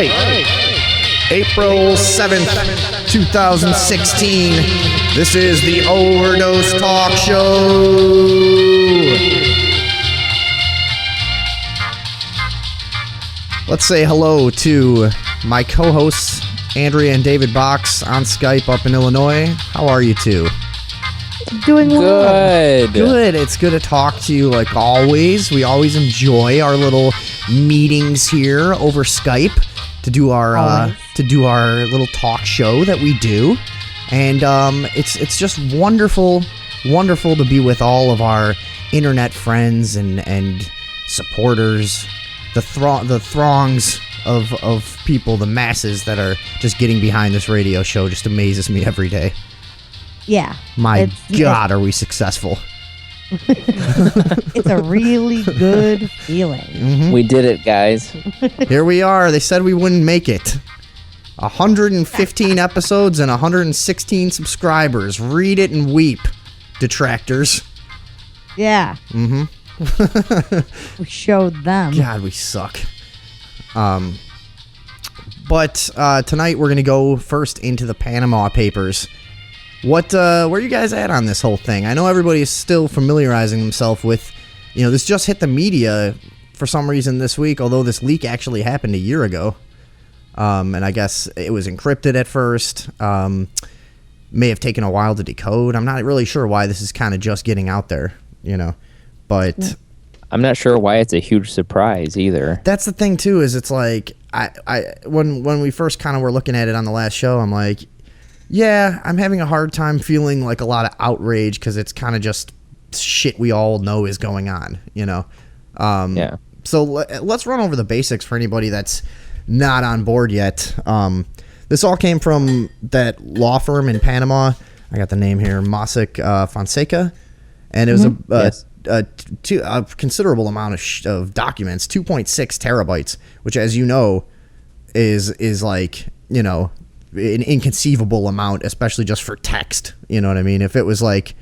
right. April 7th, 2016. This is the Overdose Talk Show. Let's say hello to my co-hosts, Andrea and David Box, on Skype up in Illinois. How are you two? Doing well. Good. It's good to talk to you like always. We always enjoy our little meetings here over Skype to do our little talk show that we do. And it's just wonderful to be with all of our internet friends and supporters, the throngs of people, the masses that are just getting behind this radio show. Just amazes me every day. Yeah. My God, are we successful? It's a really good feeling. Mm-hmm. We did it, guys. Here we are. They said we wouldn't make it. 115 episodes and 116 subscribers. Read it and weep, detractors. Yeah. Mm-hmm. We showed them. God, we suck. But tonight we're going to go first into the Panama Papers. Where you guys at on this whole thing? I know everybody is still familiarizing themselves with, this just hit the media for some reason this week, although this leak actually happened a year ago. And I guess it was encrypted at first. May have taken a while to decode. I'm not really sure why this is kind of just getting out there, but I'm not sure why it's a huge surprise either. That's the thing too, is it's like, when we first kind of were looking at it on the last show, I'm like, yeah, I'm having a hard time feeling like a lot of outrage because it's kind of just shit we all know is going on, Yeah. So let's run over the basics for anybody that's not on board yet. This all came from that law firm in Panama. I got the name here, Mossack Fonseca, and it was a considerable amount of documents, 2.6 terabytes, which, as you know, is like, an inconceivable amount, especially just for text. You know what I mean? If it was like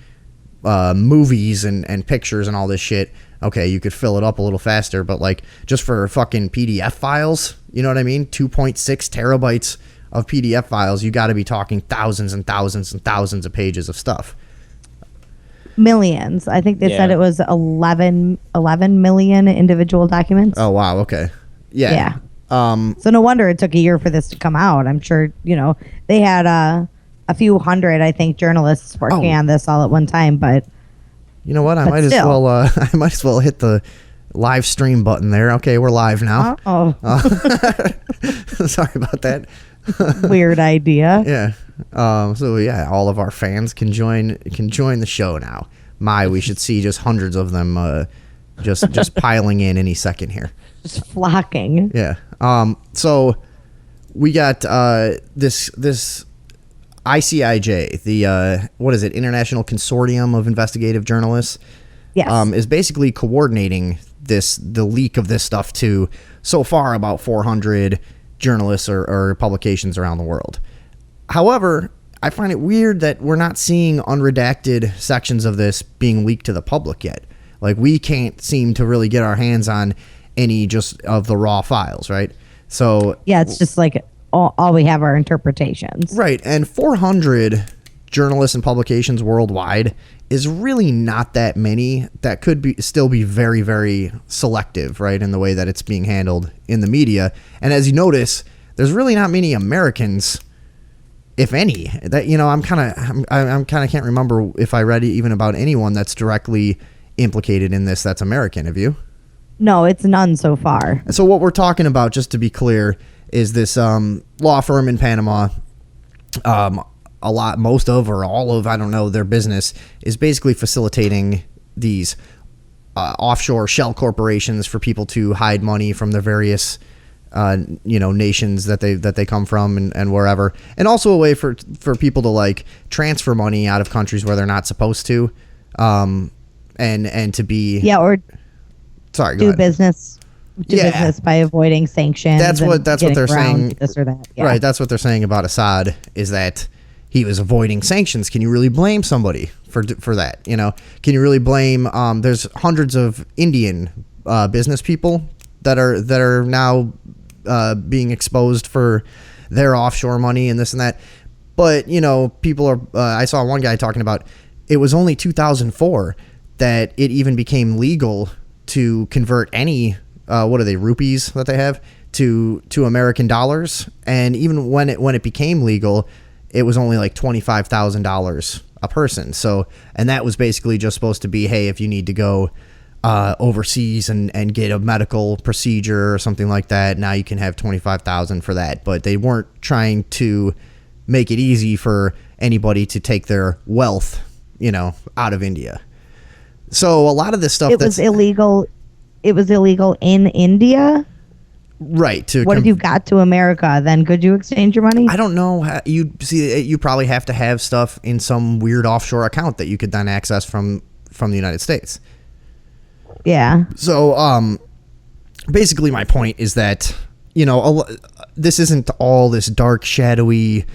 movies and pictures and all this shit, okay, you could fill it up a little faster, but like just for fucking PDF files, you know what I mean? 2.6 terabytes of PDF files, you got to be talking thousands and thousands and thousands of pages of stuff. Millions. I think they said it was 11 million individual documents. Oh, wow. Okay. Yeah. So no wonder it took a year for this to come out. I'm sure, they had a few hundred, I think, journalists working on this all at one time, but you know what? I might as well hit the live stream button there. Okay, we're live now. Sorry about that. Weird idea. Yeah. So yeah, all of our fans can join the show now. We should see just hundreds of them just piling in any second here. Just flocking. Yeah. So we got this ICIJ, the what is it? International Consortium of Investigative Journalists. Yes. Is basically coordinating the leak of this stuff to so far about 400 journalists or publications around the world. However, I find it weird that we're not seeing unredacted sections of this being leaked to the public yet. Like, we can't seem to really get our hands on any just of the raw files, right? So yeah, it's just like all we have are interpretations. Right, and 400 journalists and publications worldwide is really not that many. That could still be very, very selective, right, in the way that it's being handled in the media. And as you notice, there's really not many Americans, if any. That I'm kind of can't remember if I read even about anyone that's directly implicated in this that's American. Have you? No, it's none so far. So what we're talking about, just to be clear, is this law firm in Panama. Most of or all of, I don't know, their business is basically facilitating these offshore shell corporations for people to hide money from the various nations that they come from and wherever, and also a way for people to like transfer money out of countries where they're not supposed to, and to be do business by avoiding sanctions. That's what they're saying. This or that, yeah. Right? That's what they're saying about Assad, is that he was avoiding sanctions. Can you really blame somebody for that? Can you really blame? There's hundreds of Indian business people that are now being exposed for their offshore money and this and that. But, people are, I saw one guy talking about it was only 2004 that it even became legal to convert any, what are they, rupees that they have to American dollars. And even when it became legal, it was only like $25,000 a person. So, and that was basically just supposed to be, hey, if you need to go overseas and get a medical procedure or something like that, now you can have 25,000 for that. But they weren't trying to make it easy for anybody to take their wealth, out of India. So a lot of this stuff was illegal. It was illegal in India. Right. What if you got to America? Then could you exchange your money? I don't know. You probably have to have stuff in some weird offshore account that you could then access from the United States. Yeah. So, basically my point is that, this isn't all this dark, shadowy,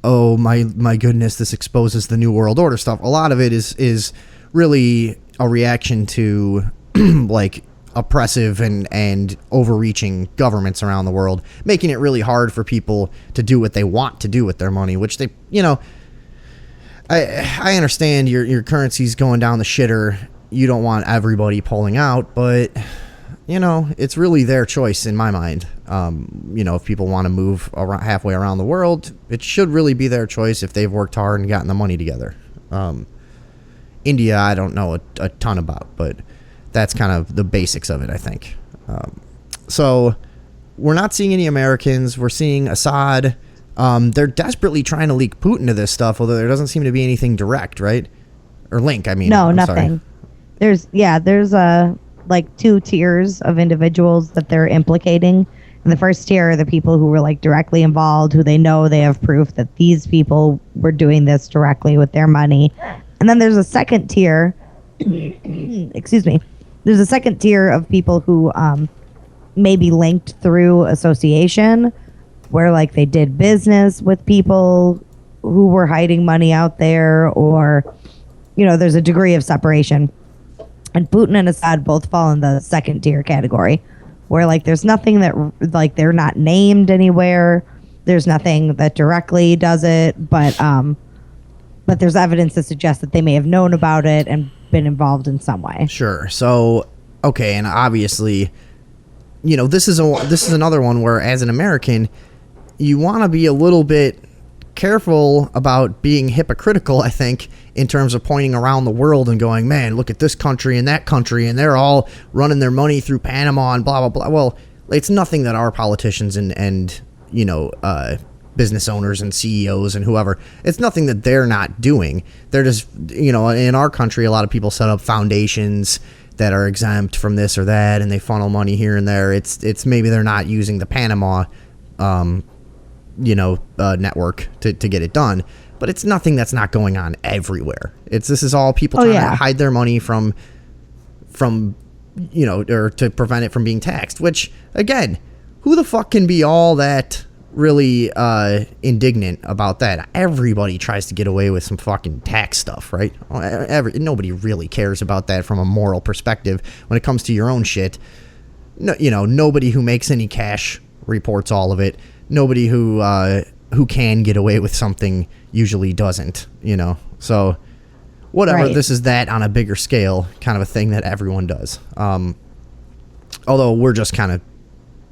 oh my goodness, this exposes the New World Order stuff. A lot of it is really a reaction to like oppressive and overreaching governments around the world, making it really hard for people to do what they want to do with their money, which they, I understand your currency's going down the shitter. You don't want everybody pulling out, but it's really their choice in my mind. If people want to move around, halfway around the world, it should really be their choice if they've worked hard and gotten the money together. India, I don't know a ton about, but that's kind of the basics of it, I think. So we're not seeing any Americans. We're seeing Assad. They're desperately trying to leak Putin to this stuff, although there doesn't seem to be anything direct, right? Or link, I mean. No, I'm nothing. Sorry. There's like two tiers of individuals that they're implicating. And the first tier are the people who were like directly involved, who they know they have proof that these people were doing this directly with their money. And then there's a second tier, excuse me, there's a second tier of people who may be linked through association, where like they did business with people who were hiding money out there, or, there's a degree of separation. And Putin and Assad both fall in the second tier category, where like there's nothing that like they're not named anywhere. There's nothing that directly does it, but there's evidence to suggest that they may have known about it and been involved in some way. Sure. So, okay, and obviously, this is another one where, as an American, you want to be a little bit careful about being hypocritical, I think, in terms of pointing around the world and going, man, look at this country and that country, and they're all running their money through Panama and blah, blah, blah. Well, it's nothing that our politicians and business owners and CEOs and whoever, it's nothing that they're not doing. They're just, in our country, a lot of people set up foundations that are exempt from this or that, and they funnel money here and there. It's maybe they're not using the Panama network to get it done, but it's nothing that's not going on everywhere. This is all people trying to hide their money from or to prevent it from being taxed, which, again, who the fuck can be all that really indignant about that? Everybody tries to get away with some fucking tax stuff, right? Nobody really cares about that from a moral perspective. When it comes to your own shit, nobody who makes any cash reports all of it. Nobody who can get away with something usually doesn't, So whatever, right. This is that on a bigger scale kind of a thing that everyone does. Although we're just kind of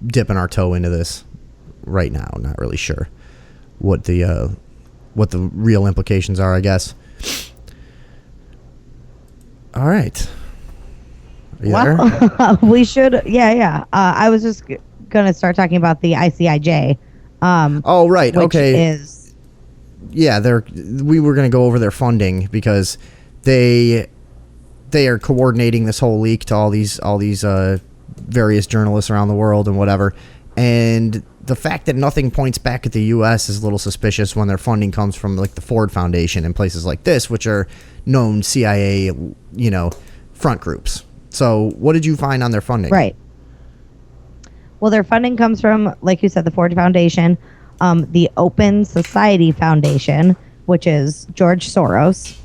dipping our toe into this right now. Not really sure what the real implications are, I guess. All right. Well, we should. Yeah. I was just going to start talking about the ICIJ. Oh, right. Which okay. We were going to go over their funding because they are coordinating this whole leak to all these various journalists around the world and whatever. And the fact that nothing points back at the U.S. is a little suspicious when their funding comes from like the Ford Foundation and places like this, which are known CIA, front groups. So what did you find on their funding? Right. Well, their funding comes from, like you said, the Ford Foundation, the Open Society Foundation, which is George Soros,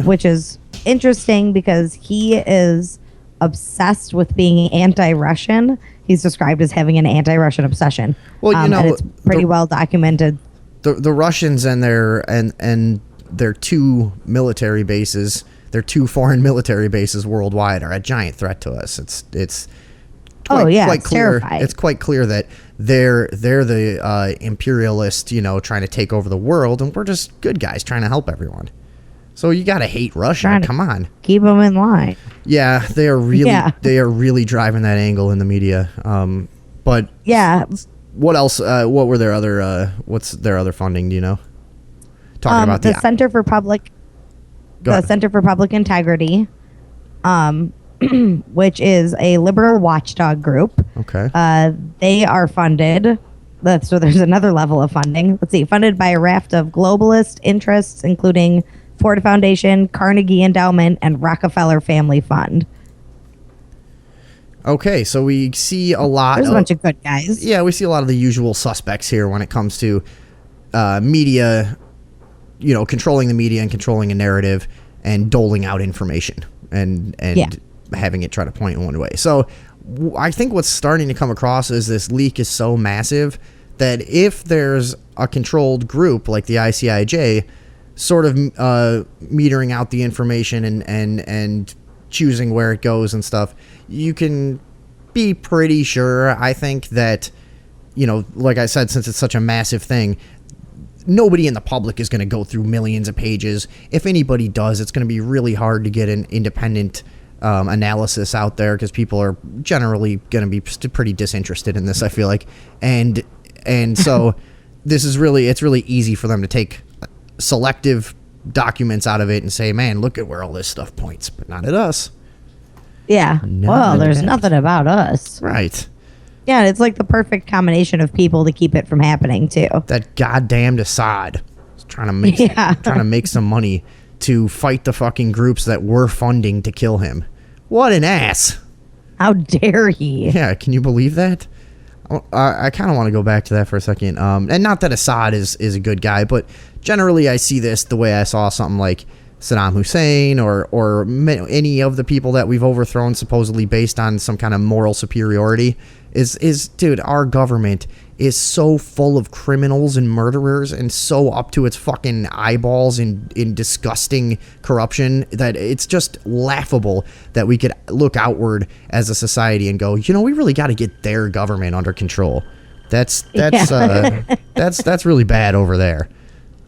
which is interesting because he is obsessed with being anti-Russian. He's described as having an anti-Russian obsession. Well, you know, and it's pretty well documented. The Russians and their two military bases, their two foreign military bases worldwide, are a giant threat to us. It's quite clear. Terrifying. It's quite clear that they're the imperialist, trying to take over the world, and we're just good guys trying to help everyone. So you gotta hate Russia. Come on, keep them in line. Yeah, they are really driving that angle in the media. But yeah, what else? What were their other? What's their other funding? Do you know? Talking about the Center for Public Integrity, which is a liberal watchdog group. Okay. They are funded. So there's another level of funding. Let's see, funded by a raft of globalist interests, including Ford Foundation, Carnegie Endowment, and Rockefeller Family Fund. Okay, so we see a lot. There's a bunch of good guys. Yeah, we see a lot of the usual suspects here when it comes to media, controlling the media and controlling a narrative and doling out information and having it try to point in one way. So I think what's starting to come across is this leak is so massive that if there's a controlled group like the ICIJ sort of metering out the information and choosing where it goes and stuff, you can be pretty sure, I think, that, like I said, since it's such a massive thing, nobody in the public is going to go through millions of pages. If anybody does, it's going to be really hard to get an independent analysis out there because people are generally going to be pretty disinterested in this, I feel like. And so it's really easy for them to take selective documents out of it and say, man, look at where all this stuff points, but not at us. Yeah. Well, there's nothing about us. Right. Yeah, it's like the perfect combination of people to keep it from happening too. That goddamned Assad is trying to make some money to fight the fucking groups that we're funding to kill him. What an ass. How dare he? Yeah, can you believe that? I kind of want to go back to that for a second. And not that Assad is a good guy, but generally I see this the way I saw something like Saddam Hussein or any of the people that we've overthrown supposedly based on some kind of moral superiority is dude, our government is so full of criminals and murderers and so up to its fucking eyeballs in disgusting corruption that it's just laughable that we could look outward as a society and go, we really got to get their government under control. That's really bad over there.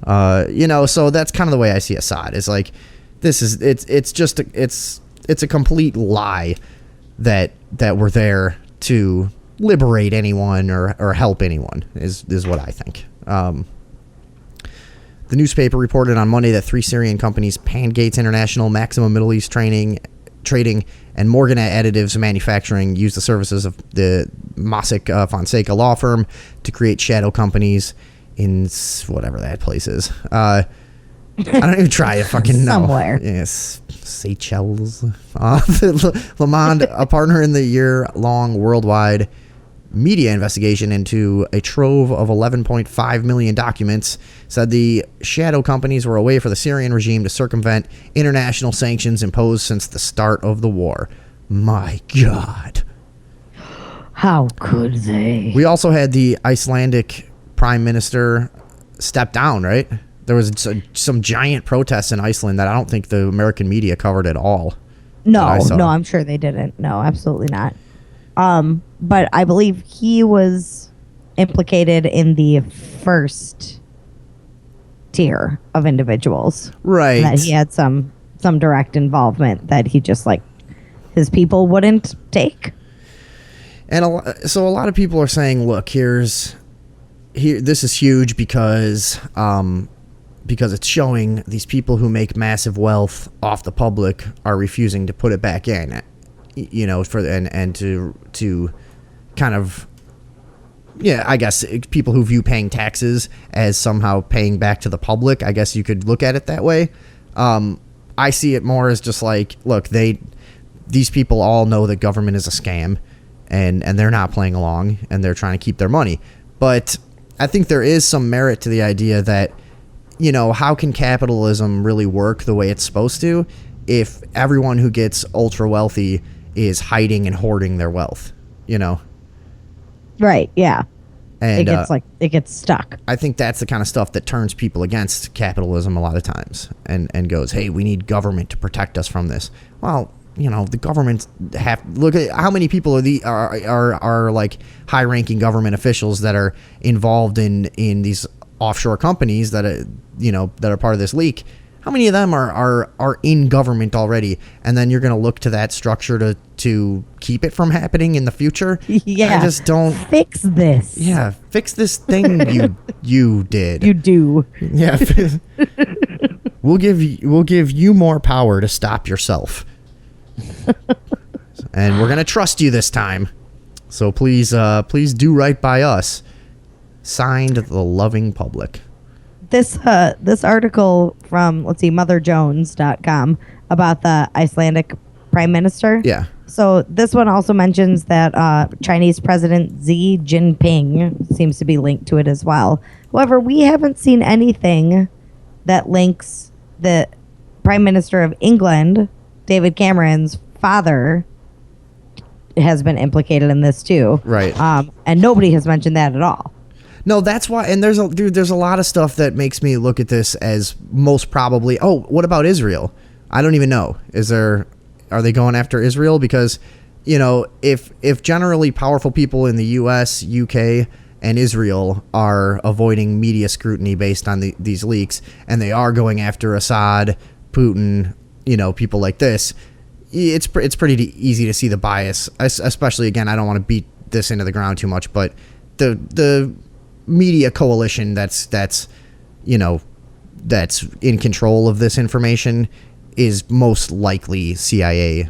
So that's kind of the way I see Assad. Is like, it's a complete lie that we're there to liberate anyone or help anyone is what I think. The newspaper reported on Monday that 3 Syrian companies, Pangates International, Maximum Middle East Trading, and Morgan Additives Manufacturing, used the services of the Mossack Fonseca law firm to create shadow companies in whatever that place is. I don't even try to fucking know. Somewhere. Yes, Seychelles. Lamond, a partner in the year-long worldwide media investigation into a trove of 11.5 million documents, said the shadow companies were a way for the Syrian regime to circumvent international sanctions imposed since the start of the war. My God. How could they? We also had the Icelandic prime minister step down, right? There was some giant protests in Iceland that I don't think the American media covered at all. No, I'm sure they didn't. No, absolutely not. But I believe he was implicated in the first tier of individuals. Right. That he had some direct involvement that he just his people wouldn't take. And so a lot of people are saying, look, this is huge because it's showing these people who make massive wealth off the public are refusing to put it back in, to kind of, I guess people who view paying taxes as somehow paying back to the public. I guess you could look at it that way. I see it more as just like, look, these people all know that government is a scam, and they're not playing along, and they're trying to keep their money. But I think there is some merit to the idea that, how can capitalism really work the way it's supposed to if everyone who gets ultra wealthy is hiding and hoarding their wealth, you know? Right. Yeah. And it gets stuck. I think that's the kind of stuff that turns people against capitalism a lot of times and goes, hey, we need government to protect us from this. Well, you know, the government look at how many people are like high-ranking government officials that are involved in these offshore companies that are part of this leak. How many of them are in government already? And then you're going to look to that structure to keep it from happening in the future? Yeah. I just don't fix this. Yeah, fix this thing you did. You do. Yeah. We'll give you more power to stop yourself. And we're going to trust you this time. So please do right by us. Signed, the loving public. This article from, motherjones.com about the Icelandic prime minister. Yeah. So this one also mentions that Chinese President Xi Jinping seems to be linked to it as well. However, we haven't seen anything that links the Prime Minister of England, David Cameron's father, has been implicated in this too. Right. And nobody has mentioned that at all. No, that's why. And there's a lot of stuff that makes me look at this as most probably. Oh, what about Israel? I don't even know. Are they going after Israel? Because, you know, if generally powerful people in the U.S., UK, and Israel are avoiding media scrutiny based on these leaks, and they are going after Assad, Putin, you know, people like this, it's pretty easy to see the bias. Especially, again, I don't want to beat this into the ground too much, but the media coalition that's in control of this information is most likely CIA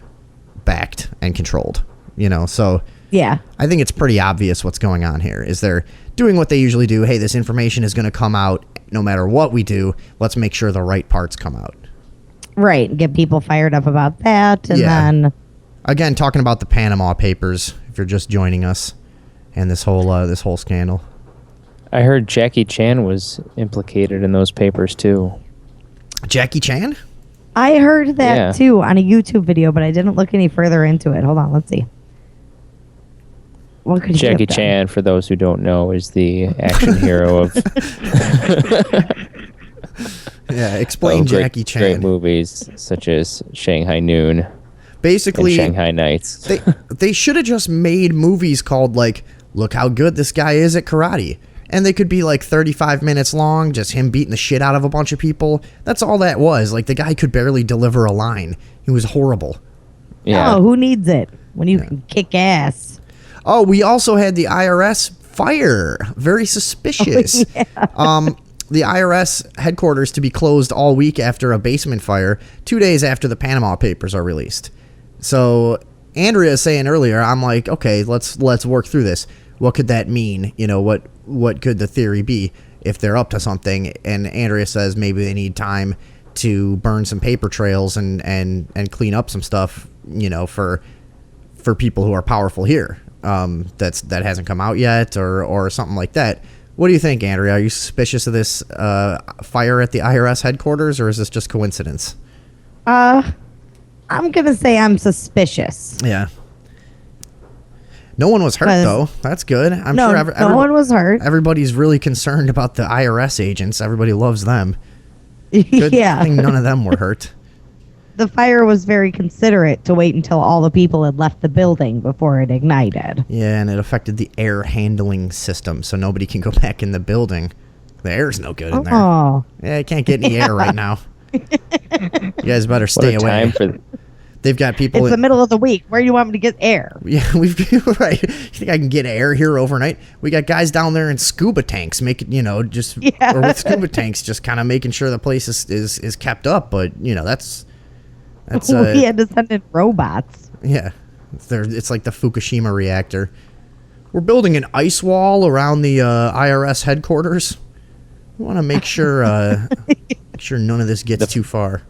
backed and controlled, you know? So yeah, I think it's pretty obvious what's going on here is they're doing what they usually do. Hey, this information is going to come out no matter what we do. Let's make sure the right parts come out. Right. Get people fired up about that. And then again, talking about the Panama Papers, if you're just joining us, and this whole scandal. I heard Jackie Chan was implicated in those papers too. Jackie Chan? I heard that too on a YouTube video, but I didn't look any further into it. Hold on, let's see. What could Jackie Chan, for those who don't know, is the action hero of explain Jackie Chan. Great movies such as Shanghai Noon. Basically, and Shanghai Nights. They should have just made movies called like, look how good this guy is at karate. And they could be like 35 minutes long, just him beating the shit out of a bunch of people. That's all that was. Like, the guy could barely deliver a line. He was horrible. Yeah. Oh, who needs it when you can kick ass? Oh, we also had the IRS fire. Very suspicious. Oh, yeah. The IRS headquarters to be closed all week after a basement fire, 2 days after the Panama Papers are released. So Andrea is saying earlier, I'm like, okay, let's work through this. What could that mean? You know, what could the theory be if they're up to something? And Andrea says maybe they need time to burn some paper trails and clean up some stuff, you know, for people who are powerful here. That hasn't come out yet or something like that. What do you think, Andrea? Are you suspicious of this fire at the IRS headquarters, or is this just coincidence? I'm gonna say I'm suspicious. Yeah. No one was hurt, though. That's good. I'm sure no one was hurt. Everybody's really concerned about the IRS agents. Everybody loves them. Good thing none of them were hurt. The fire was very considerate to wait until all the people had left the building before it ignited. Yeah, and it affected the air handling system, so nobody can go back in the building. The air's no good in there. Oh. Yeah, I can't get any air right now. You guys better stay away. They've got people. It's the middle of the week. Where do you want me to get air? Yeah, right. You think I can get air here overnight? We got guys down there in scuba tanks making, or with scuba tanks, just kind of making sure the place is kept up. But that's we had to send in robots. Yeah, it's like the Fukushima reactor. We're building an ice wall around the IRS headquarters. We want to make sure none of this gets too far.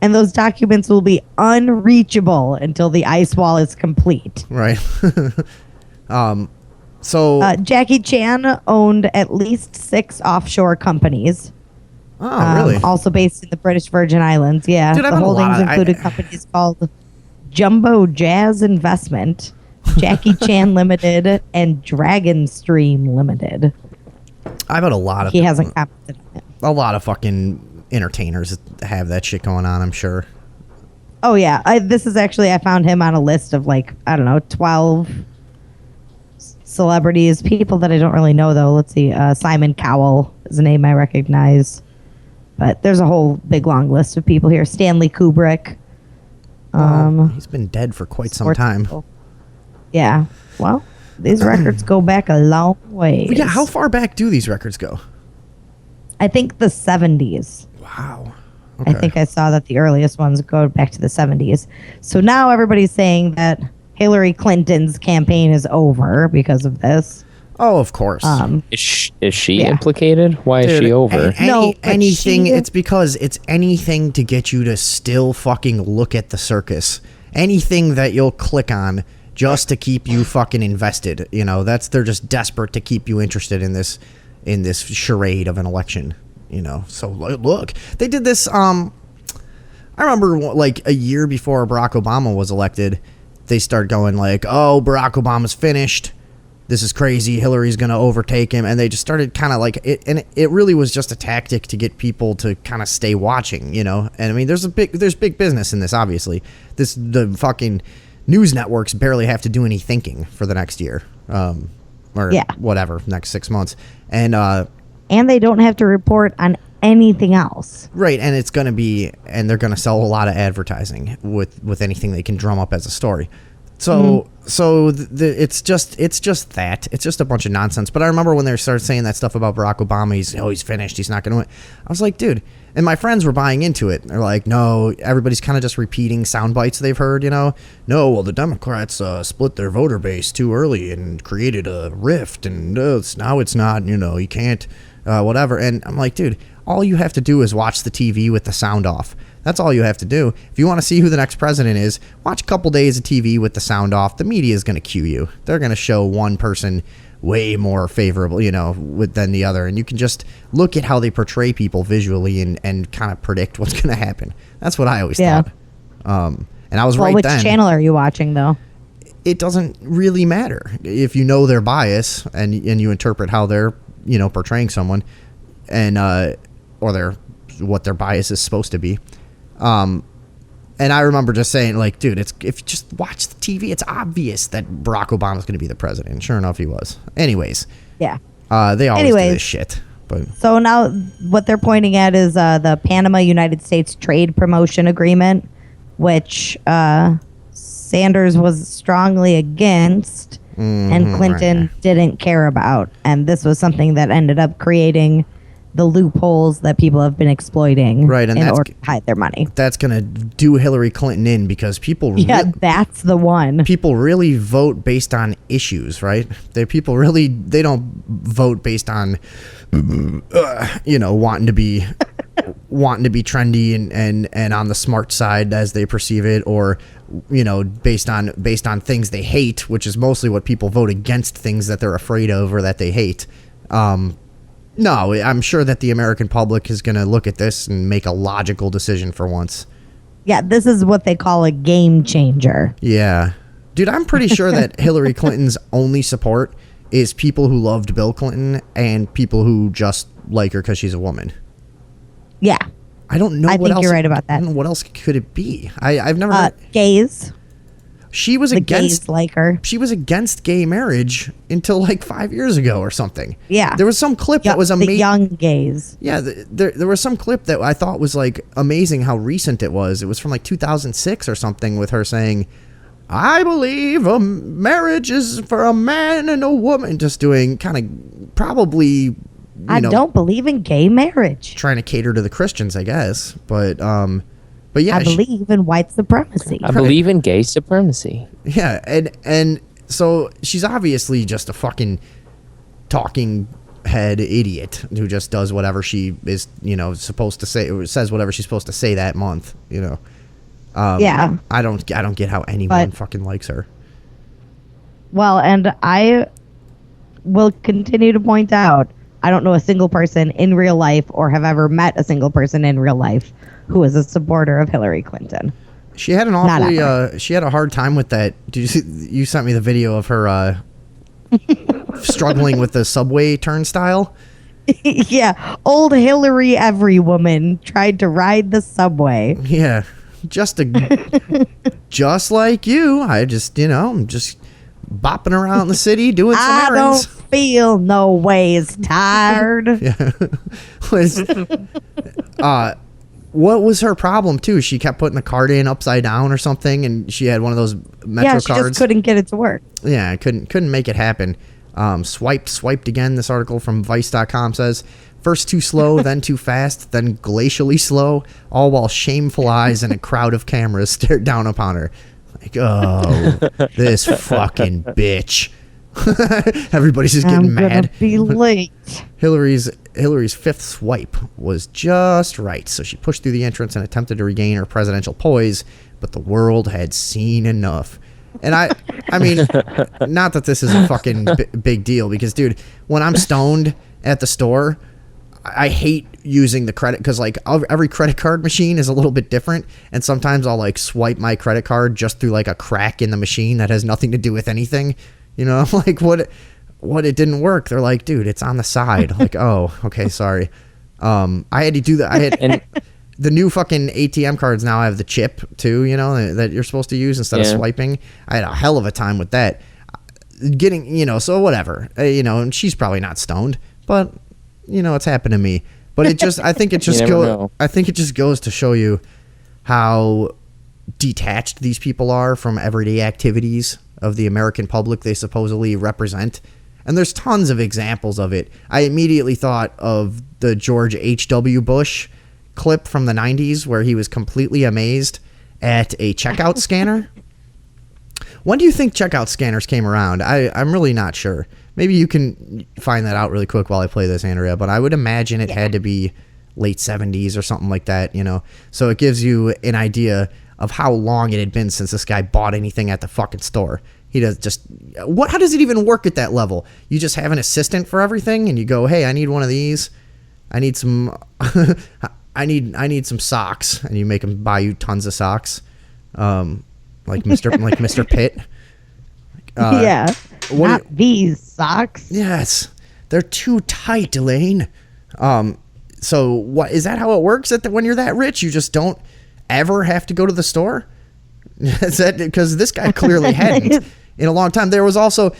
And those documents will be unreachable until the ice wall is complete. Right. So Jackie Chan owned at least 6 offshore companies. Oh, really? Also based in the British Virgin Islands. Yeah. Dude, the holdings included companies called Jumbo Jazz Investment, Jackie Chan Limited, and Dragon Stream Limited. I bet a lot of He hasn't commented on it. a lot of fucking entertainers have that shit going on, I'm sure. Oh yeah, I found him on a list of like, I don't know, 12 celebrities, people that I don't really know though. Let's see, Simon Cowell is a name I recognize, but there's a whole big long list of people here. Stanley Kubrick. He's been dead for quite some time. People. Yeah, well, these records go back a long way. Yeah, how far back do these records go? I think the 70s. Wow. Okay. I think I saw that the earliest ones go back to the 70s. So now everybody's saying that Hillary Clinton's campaign is over because of this. Oh, of course. Is she implicated? Why is she over? Anything. It's because it's anything to get you to still fucking look at the circus. Anything that you'll click on just to keep you fucking invested. You know, they're just desperate to keep you interested in this charade of an election. You know, so look, they did this. I remember like a year before Barack Obama was elected, they started going like, "Oh, Barack Obama's finished. This is crazy. Hillary's going to overtake him." And they just started kind of like it. And it really was just a tactic to get people to kind of stay watching, you know? And I mean, there's big business in this, obviously. The fucking news networks barely have to do any thinking for the next year. Whatever, next 6 months. And they don't have to report on anything else. Right, and they're going to sell a lot of advertising with anything they can drum up as a story. So it's just that. It's just a bunch of nonsense. But I remember when they started saying that stuff about Barack Obama, he's finished, he's not going to win. I was like, dude, and my friends were buying into it. They're like, no, everybody's kind of just repeating sound bites they've heard, you know. No, well, the Democrats split their voter base too early and created a rift, and now it's not, you know, you can't, whatever. And I'm like, dude, all you have to do is watch the TV with the sound off. That's all you have to do. If you want to see who the next president is, watch a couple days of TV with the sound off. The media is going to cue you. They're going to show one person way more favorable, you know, than the other. And you can just look at how they portray people visually and kind of predict what's going to happen. That's what I always thought. And I was right then. Which channel are you watching, though? It doesn't really matter. If you know their bias and you interpret how they're, you know, portraying someone and or what their bias is supposed to be. And I remember just saying, like, dude, if you just watch the TV, it's obvious that Barack Obama's going to be the president. And sure enough, he was. Anyways. Yeah. They always do this shit. But so now what they're pointing at is the Panama United States Trade Promotion Agreement, which Sanders was strongly against and Clinton didn't care about. And this was something that ended up creating the loopholes that people have been exploiting in order to hide their money. That's going to do Hillary Clinton in because people... that's the one. People really vote based on issues, right? They don't vote based on, you know, wanting to be trendy and on the smart side as they perceive it, or, you know, based on things they hate, which is mostly what people vote against, things that they're afraid of or that they hate. No, I'm sure that the American public is going to look at this and make a logical decision for once. Yeah, this is what they call a game changer. Yeah. Dude, I'm pretty sure that Hillary Clinton's only support is people who loved Bill Clinton and people who just like her because she's a woman. Yeah. I don't know what else. I think you're right about that. I don't know what else could it be. I've never heard. Gays. She was gays like her. She was against gay marriage until like 5 years ago or something. Yeah. There was some clip that was amazing. The young gays. Yeah, there was some clip that I thought was like amazing how recent it was. It was from like 2006 or something with her saying, "I believe a marriage is for a man and a woman," just doing kind of probably I don't believe in gay marriage. Trying to cater to the Christians, I guess. But yeah, I believe in white supremacy. I believe in gay supremacy. Yeah, and so she's obviously just a fucking talking head idiot who just does whatever she is, you know, supposed to say, or says whatever she's supposed to say that month, you know. Yeah. I don't get how anyone fucking likes her. Well, and I will continue to point out I don't know a single person in real life or have ever met a single person in real life who is a supporter of Hillary Clinton. She had an awfully, she had a hard time with that. Did you see, you sent me the video of her struggling with the subway turnstile? Yeah. Old Hillary every woman tried to ride the subway. Yeah. Just like you. I just, I'm just bopping around the city doing some errands. I don't feel no ways tired. Yeah. What was her problem too? She kept putting the card in upside down or something, and she had one of those Metro cards. She just couldn't get it to work. Yeah, couldn't make it happen. Swiped again. This article from Vice.com says, first too slow, then too fast, then glacially slow, all while shameful eyes and a crowd of cameras stared down upon her. Like, oh, this fucking bitch. Everybody's just getting mad. I'm gonna be late. Hillary's fifth swipe was just right, so she pushed through the entrance and attempted to regain her presidential poise, but the world had seen enough. And I mean, not that this is a fucking big deal, because, dude, when I'm stoned at the store, I hate using the credit, because like every credit card machine is a little bit different, and sometimes I'll like swipe my credit card just through like a crack in the machine that has nothing to do with anything. Like what it didn't work. They're like, dude, it's on the side. Like, oh, okay, sorry. I had to do that. And the new fucking ATM cards now have the chip too, that you're supposed to use instead of swiping. I had a hell of a time with that. Getting, so whatever. And she's probably not stoned, but it's happened to me. But I think it just goes to show you how detached these people are from everyday activities of the American public they supposedly represent. And there's tons of examples of it. I immediately thought of the George H.W. Bush clip from the 90s where he was completely amazed at a checkout scanner. When do you think checkout scanners came around? I'm really not sure. Maybe you can find that out really quick while I play this, Andrea, but I would imagine it had to be late 70s or something like that, So it gives you an idea of how long it had been since this guy bought anything at the fucking store. He does just how does it even work at that level? You just have an assistant for everything, and you go, hey, I need one of these. I need some I need some socks, and you make him buy you tons of socks. Like Mr. Pitt. Yeah. Not these socks. Yes. They're too tight, Elaine. So what is that how it works when you're that rich? You just don't ever have to go to the store? Is that because this guy clearly hadn't in a long time? There was also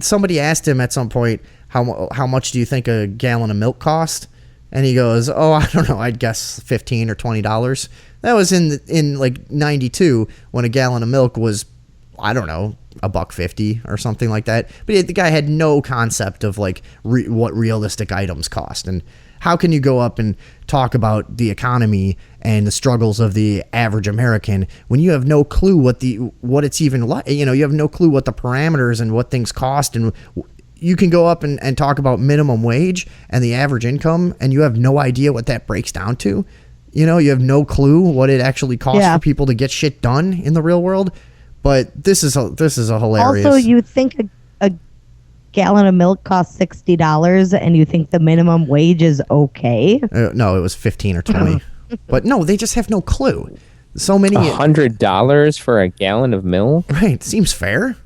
somebody asked him at some point how much do you think a gallon of milk cost? And he goes, oh, I don't know, I'd guess $15 or $20. That was in like 92 when a gallon of milk was, I don't know, $1.50 or something like that. But the guy had no concept of like what realistic items cost. And how can you go up and talk about the economy and the struggles of the average American when you have no clue what it's even like? You have no clue what the parameters and what things cost. And you can go up and talk about minimum wage and the average income, and you have no idea what that breaks down to. You have no clue what it actually costs for people to get shit done in the real world. But this is a hilarious. Also, you think a gallon of milk costs $60, and you think the minimum wage is okay? No, it was 15 or 20. But no, they just have no clue. So many $100 for a gallon of milk. Right, seems fair.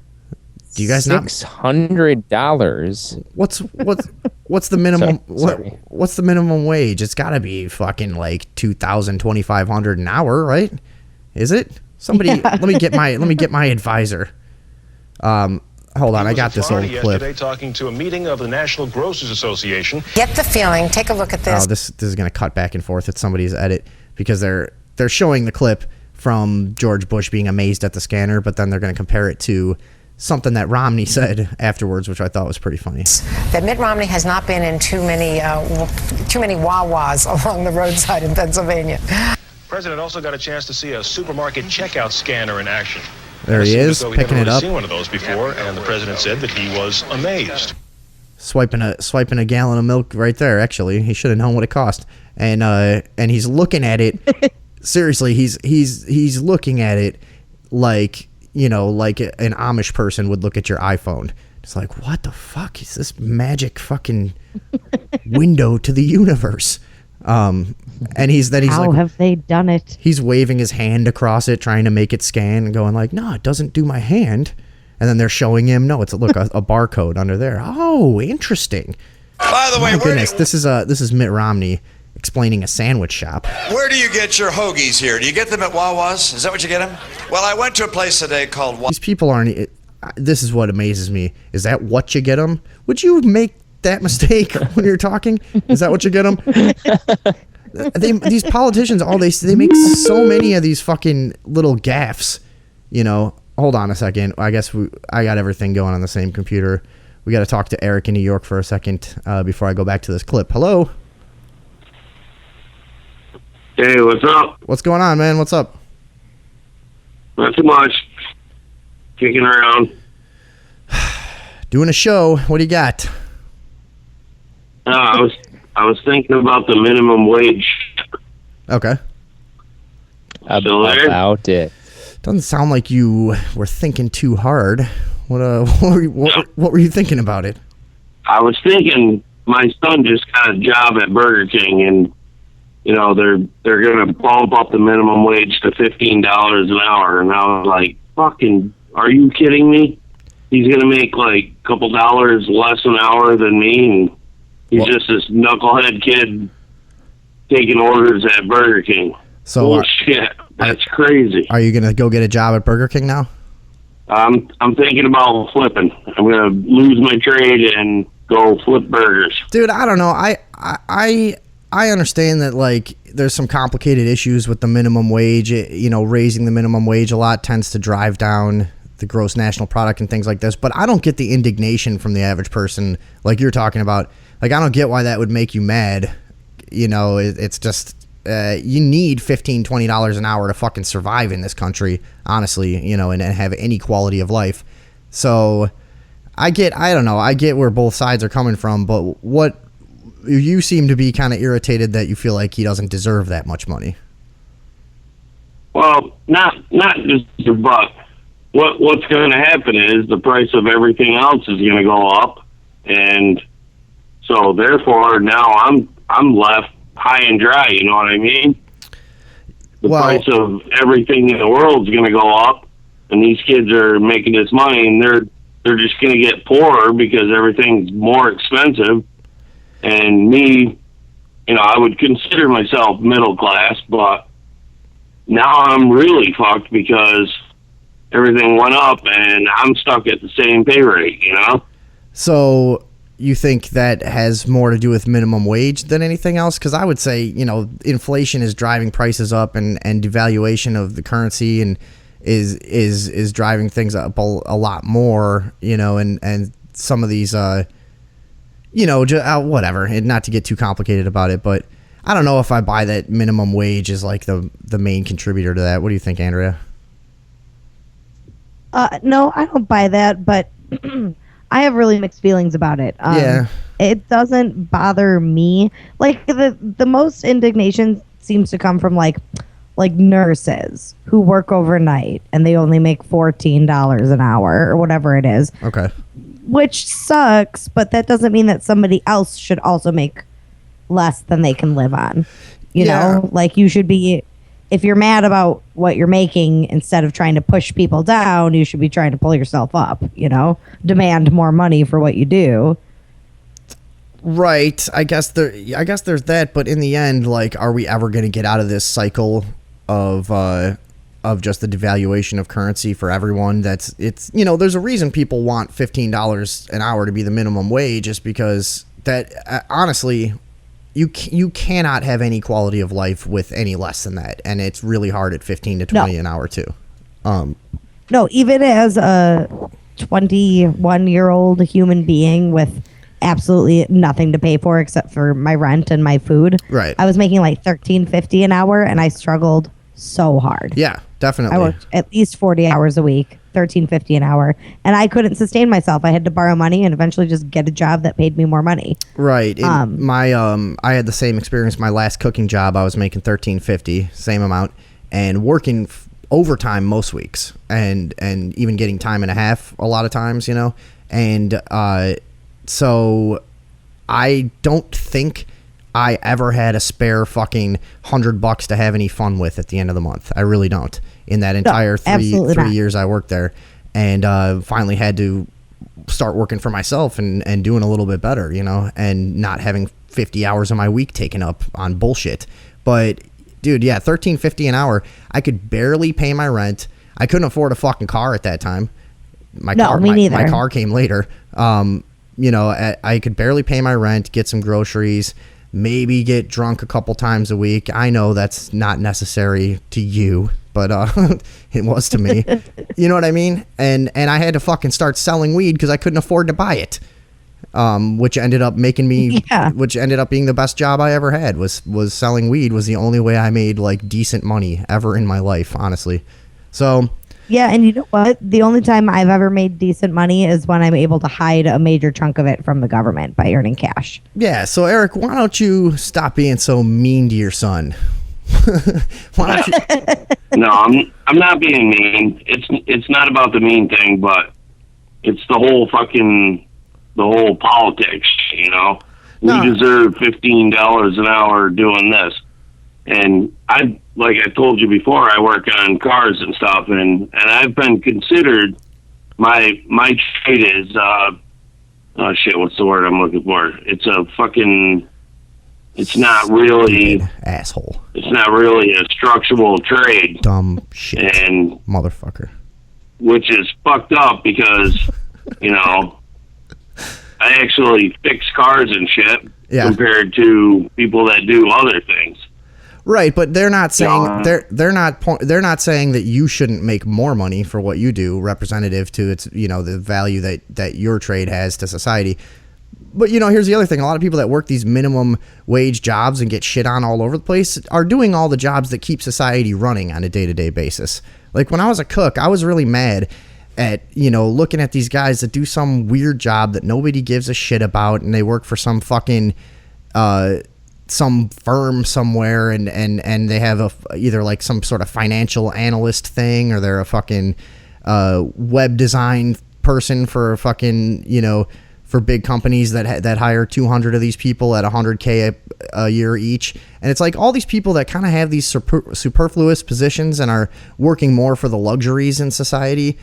Do you guys $600? What's the minimum? Sorry. What's the minimum wage? It's got to be fucking like $2,000, $2,500 an hour, right? Is it? Somebody, let me get my advisor. Hold on, I got this old clip. Yesterday, talking to a meeting of the National Grocers Association. Get the feeling. Take a look at this. Oh, this is going to cut back and forth. It's somebody's edit because they're showing the clip from George Bush being amazed at the scanner, but then they're going to compare it to something that Romney said afterwards, which I thought was pretty funny. That Mitt Romney has not been in too many Wawas along the roadside in Pennsylvania. The president also got a chance to see a supermarket checkout scanner in action. There he is, picking it up. Seen one of those before, and the president said that he was amazed. Swiping a gallon of milk right there. Actually, he should have known what it cost. And he's looking at it. Seriously, he's looking at it like, like an Amish person would look at your iPhone. It's like, what the fuck is this magic fucking window to the universe? And he's How like, have they done it? he's waving his hand across it, trying to make it scan, and going like, no, it doesn't do my hand. And then they're showing him, no, it's a barcode under there. Oh, interesting. By the way, My goodness, this is Mitt Romney explaining a sandwich shop. where do you get your hoagies here? Do you get them at Wawa's? Is that what you get them? Well, I went to a place today called These people aren't. This is what amazes me. Is that what you get them? Would you make that mistake when you're talking? Is that what you get them? These politicians, they make so many of these fucking little gaffes. You know. Hold on a second. I guess I got everything going on the same computer. We got to talk to Eric in New York for a second before I go back to this clip. Hello. Hey, what's up? What's going on, man? What's up? Not too much. Kicking around. Doing a show. What do you got? I was thinking about the minimum wage. Okay. Still there? About it. Doesn't sound like you were thinking too hard. What were you thinking about it? I was thinking my son just got a job at Burger King, and you know they're gonna bump up the minimum wage to $15 an hour, and I was like, "Fucking, are you kidding me? He's gonna make like a couple dollars less an hour than me, and he's just this knucklehead kid taking orders at Burger King." So bullshit. That's crazy. Are you gonna go get a job at Burger King now? I'm thinking about flipping. I'm gonna lose my trade and go flip burgers. Dude, I don't know. I understand that like there's some complicated issues with the minimum wage. You know, raising the minimum wage a lot tends to drive down the gross national product and things like this. But I don't get the indignation from the average person like you're talking about. Like I don't get why that would make you mad. You know, it's just. You need $15-20 an hour to fucking survive in this country, honestly, you know, and have any quality of life. So I don't know, I get where both sides are coming from, but what you seem to be kind of irritated that you feel like he doesn't deserve that much money. Well, not just the buck. What's going to happen is the price of everything else is going to go up, and so therefore now I'm left high and dry, you know what I mean? The price of everything in the world is going to go up, and these kids are making this money, and they're just going to get poorer because everything's more expensive. And me, you know, I would consider myself middle class, but now I'm really fucked because everything went up, and I'm stuck at the same pay rate, you know? So you think that has more to do with minimum wage than anything else? Because I would say, you know, inflation is driving prices up, and devaluation of the currency and is driving things up a lot more, you know, and some of these, you know, whatever. And not to get too complicated about it, but I don't know if I buy that minimum wage is like the main contributor to that. What do you think, Andrea? No, I don't buy that, but I have really mixed feelings about it. Yeah. It doesn't bother me. Like the most indignation seems to come from like nurses who work overnight and they only make $14 an hour or whatever it is. Okay. Which sucks, but that doesn't mean that somebody else should also make less than they can live on. You know, like you should be, if you're mad about what you're making, instead of trying to push people down, you should be trying to pull yourself up, you know, demand more money for what you do. Right. I guess there's that, but in the end, like, are we ever going to get out of this cycle of just the devaluation of currency for everyone? It's, you know, there's a reason people want $15 an hour to be the minimum wage, just because that, honestly, you cannot have any quality of life with any less than that, and it's really hard at 15 to 20 an hour too. No, even as a 21-year-old human being with absolutely nothing to pay for except for my rent and my food, right? I was making like $13.50 an hour, and I struggled so hard. Yeah, definitely. I worked at least 40 hours a week, $13.50 an hour, and I couldn't sustain myself. I had to borrow money and eventually just get a job that paid me more money. Right. I had the same experience. My last cooking job, I was making $13.50, same amount, and working overtime most weeks, and even getting time and a half a lot of times, you know. And so I don't think I ever had a spare fucking $100 to have any fun with at the end of the month. I really don't. In that entire three years I worked there, and finally had to start working for myself and doing a little bit better, you know, and not having 50 hours of my week taken up on bullshit. But dude, yeah, $13.50 an hour. I could barely pay my rent. I couldn't afford a fucking car at that time. My car came later. You know, I could barely pay my rent, get some groceries, maybe get drunk a couple times a week. I know that's not necessary to you, but it was to me. You know what I mean? And I had to fucking start selling weed because I couldn't afford to buy it. Which ended up making me, which ended up being the best job I ever had. Was selling weed was the only way I made like decent money ever in my life, honestly. So yeah, and you know what? The only time I've ever made decent money is when I'm able to hide a major chunk of it from the government by earning cash. Yeah, so Eric, why don't you stop being so mean to your son? Why don't you? No, I'm not being mean. It's not about the mean thing, but it's the whole politics, you know. No. We deserve $15 an hour doing this. And like I told you before, I work on cars and stuff, and I've been considered, my trade is, what's the word I'm looking for? It's not really... asshole. It's not really a structural trade. Dumb shit. And... motherfucker. Which is fucked up because, you know, I actually fix cars and shit compared to people that do other things. Right, but they're not saying they're not saying that you shouldn't make more money for what you do, representative to its, you know, the value that your trade has to society. But you know, here's the other thing: a lot of people that work these minimum wage jobs and get shit on all over the place are doing all the jobs that keep society running on a day-to-day basis. Like when I was a cook, I was really mad at, you know, looking at these guys that do some weird job that nobody gives a shit about, and they work for some fucking some firm somewhere, and they have either like some sort of financial analyst thing, or they're a fucking web design person for a fucking, you know, for big companies that hire 200 of these people at $100K a year each. And it's like all these people that kind of have these superfluous positions and are working more for the luxuries in society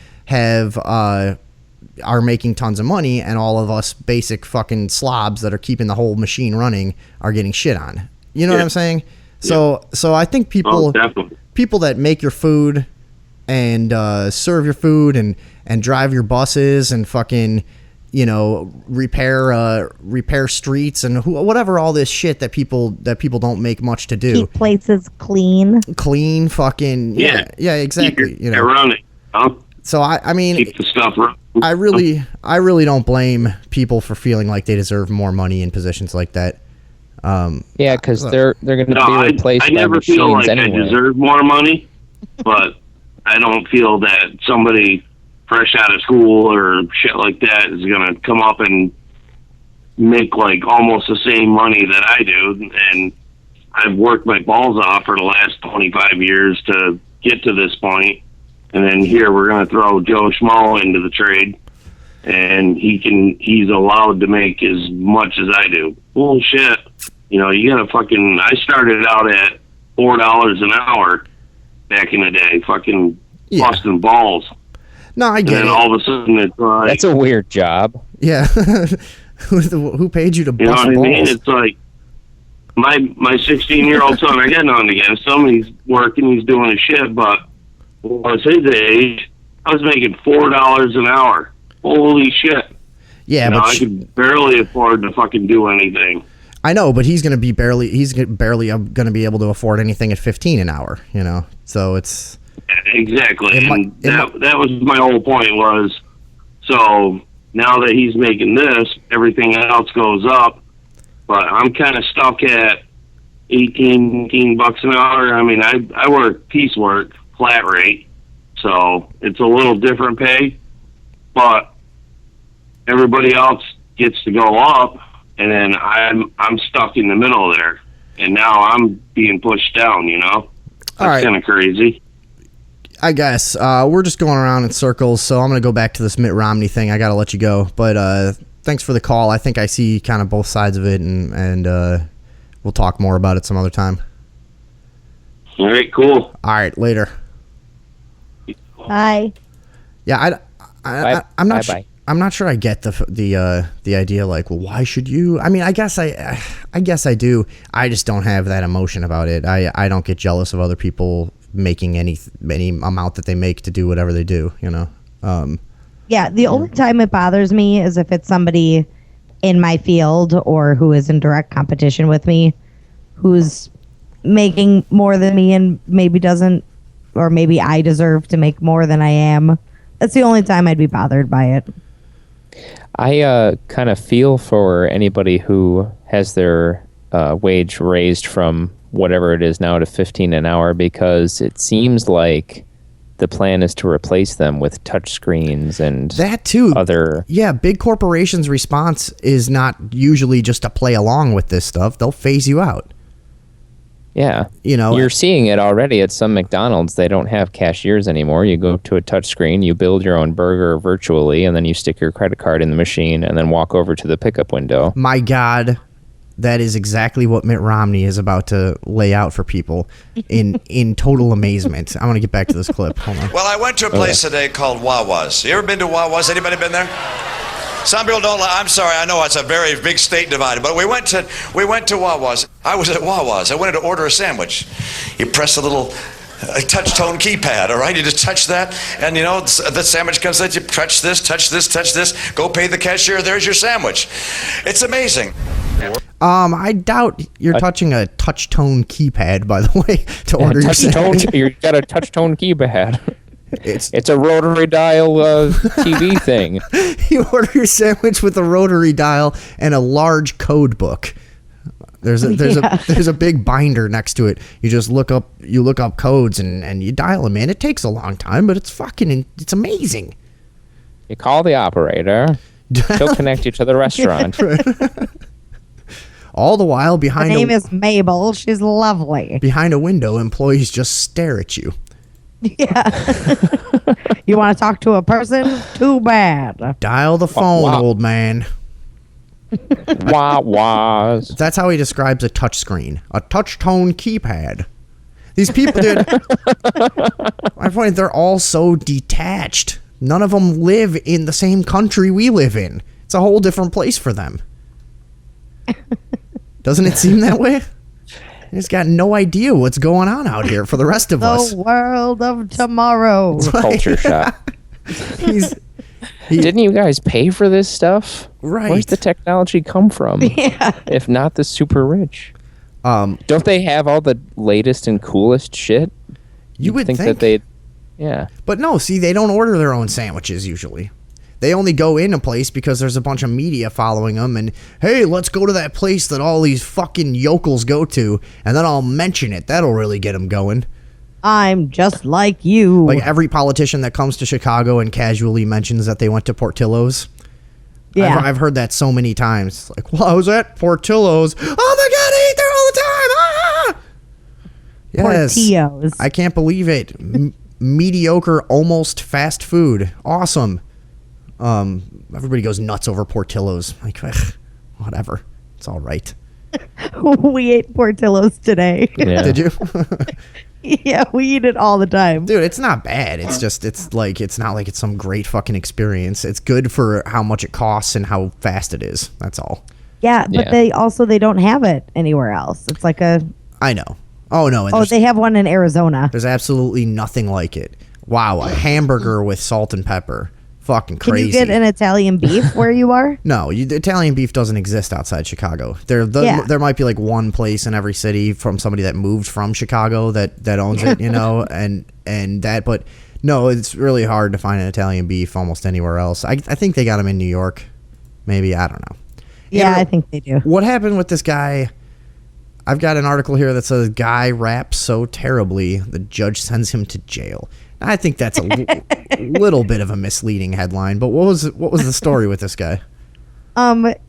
are making tons of money, and all of us basic fucking slobs that are keeping the whole machine running are getting shit on. You know what I'm saying? So I think people that make your food and serve your food and drive your buses and fucking, you know, repair streets and whatever, all this shit that people don't make much to do. Keep places clean, fucking exactly. You know, around it. Huh? So I mean, keep the stuff running. I really don't blame people for feeling like they deserve more money in positions like that. Yeah, because they're going to be replaced by machines anyway. I never feel like I deserve more money, but I don't feel that somebody fresh out of school or shit like that is going to come up and make like almost the same money that I do. And I've worked my balls off for the last 25 years to get to this point. And then here we're going to throw Joe Schmo into the trade, and he's allowed to make as much as I do. Bullshit. You know, you got to fucking, I started out at $4 an hour back in the day, fucking busting balls. No, I get it. And then all of a sudden it's like... That's a weird job. Yeah. Who paid you to bust balls? You know what I mean? It's like, my 16-year-old son, I got nothing against him. He's working, he's doing his shit, but when I was his age, I was making $4 an hour. Holy shit. Yeah, but I could barely afford to fucking do anything. I know, but he's barely going to be able to afford anything at 15 an hour, you know? So it's... Exactly. That was my whole point was, so now that he's making this, everything else goes up, but I'm kind of stuck at $18 an hour. I mean, I work piecework, flat rate, so it's a little different pay, but everybody else gets to go up, and then I'm stuck in the middle there, and now I'm being pushed down, you know? That's kind of crazy. I guess we're just going around in circles, so I'm gonna go back to this Mitt Romney thing. I gotta let you go, but thanks for the call. I think I see kind of both sides of it, and we'll talk more about it some other time. All right, cool. All right, later. Bye. Yeah, I'm not. Bye. I'm not sure I get the idea. Like, well, why should you? I mean, I guess I do. I just don't have that emotion about it. I don't get jealous of other people making any amount that they make to do whatever they do. You know. Yeah, the only time it bothers me is if it's somebody in my field or who is in direct competition with me, who's making more than me and maybe doesn't, or maybe I deserve to make more than I am. That's the only time I'd be bothered by it. I kind of feel for anybody who has their wage raised from whatever it is now to 15 an hour, because it seems like the plan is to replace them with touch screens and that too. Other big corporations' response is not usually just to play along with this stuff. They'll phase you out. Yeah. You know, you're seeing it already at some McDonald's. They don't have cashiers anymore. You go to a touch screen, you build your own burger virtually, and then you stick your credit card in the machine and then walk over to the pickup window. My God, that is exactly what Mitt Romney is about to lay out for people in total amazement. I want to get back to this clip. Hold on. Well, I went to a place today called Wawa's. You ever been to Wawa's? Anybody been there? Some people don't like. I'm sorry. I know it's a very big state divided, but we went to Wawa's. I was at Wawa's. I wanted to order a sandwich. You press a little touch tone keypad. All right, you just touch that, and you know the sandwich comes out. You touch this, touch this, touch this. Go pay the cashier. There's your sandwich. It's amazing. I doubt you're touching a touch tone keypad, by the way, to order your sandwich. You got a touch tone keypad. It's a rotary dial TV thing. You order your sandwich with a rotary dial and a large code book. There's a big binder next to it. You just look up codes and you dial them in. It takes a long time, but it's amazing. You call the operator. He'll connect you to the restaurant. All the while behind Her name is Mabel. She's lovely. Behind a window, employees just stare at you. Yeah. You want to talk to a person? Too bad. Dial the phone, old man. Wah. That's how he describes a touch screen. A touch tone keypad. These people, dude. My point, they're all so detached. None of them live in the same country we live in. It's a whole different place for them. Doesn't it seem that way? He's got no idea what's going on out here for the rest of us. The world of tomorrow. It's a culture shock. Didn't you guys pay for this stuff? Right. Where's the technology come from? Yeah. If not the super rich. Don't they have all the latest and coolest shit? You would think that they'd... Yeah. But no, see, they don't order their own sandwiches usually. They only go in a place because there's a bunch of media following them and, hey, let's go to that place that all these fucking yokels go to, and then I'll mention it. That'll really get them going. I'm just like you. Like every politician that comes to Chicago and casually mentions that they went to Portillo's. Yeah. I've heard that so many times. Like, well, I was at Portillo's. Oh my God, I eat there all the time. Yes. Portillo's. I can't believe it. Mediocre, almost fast food. Awesome. Everybody goes nuts over Portillo's. Like, whatever. It's all right. We ate Portillo's today. Yeah. Did you? Yeah, we eat it all the time. Dude, it's not bad. It's just, it's not like it's some great fucking experience. It's good for how much it costs and how fast it is. That's all. Yeah, but they don't have it anywhere else. It's like a... I know. Oh, no. And they have one in Arizona. There's absolutely nothing like it. Wow, a hamburger with salt and pepper. Fucking crazy. Can you get an Italian beef where you are? No, the Italian beef doesn't exist outside Chicago. There might be like one place in every city from somebody that moved from Chicago that owns it, you know, and that. But no, it's really hard to find an Italian beef almost anywhere else. I think they got them in New York. Maybe, I don't know. Yeah, I think they do. What happened with this guy? I've got an article here that says guy raps so terribly the judge sends him to jail. I think that's a little bit of a misleading headline, but what was the story with this guy?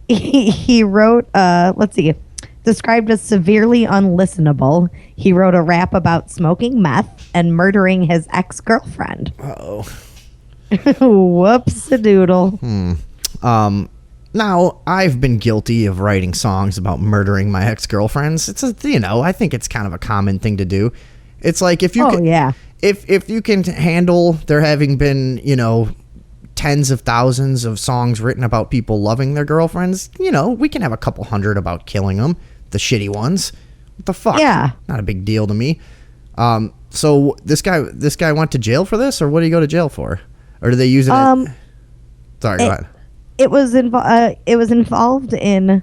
He wrote, let's see, Described as severely unlistenable, he wrote a rap about smoking meth and murdering his ex-girlfriend. Uh-oh. Whoops-a-doodle. Now, I've been guilty of writing songs about murdering my ex-girlfriends. I think it's kind of a common thing to do. It's like if you if you can handle there having been, tens of thousands of songs written about people loving their girlfriends, we can have a couple hundred about killing them, the shitty ones. What the fuck? Yeah. Not a big deal to me. So this guy went to jail for this, or what did he go to jail for? Or do they use it? Sorry, go ahead. It was involved in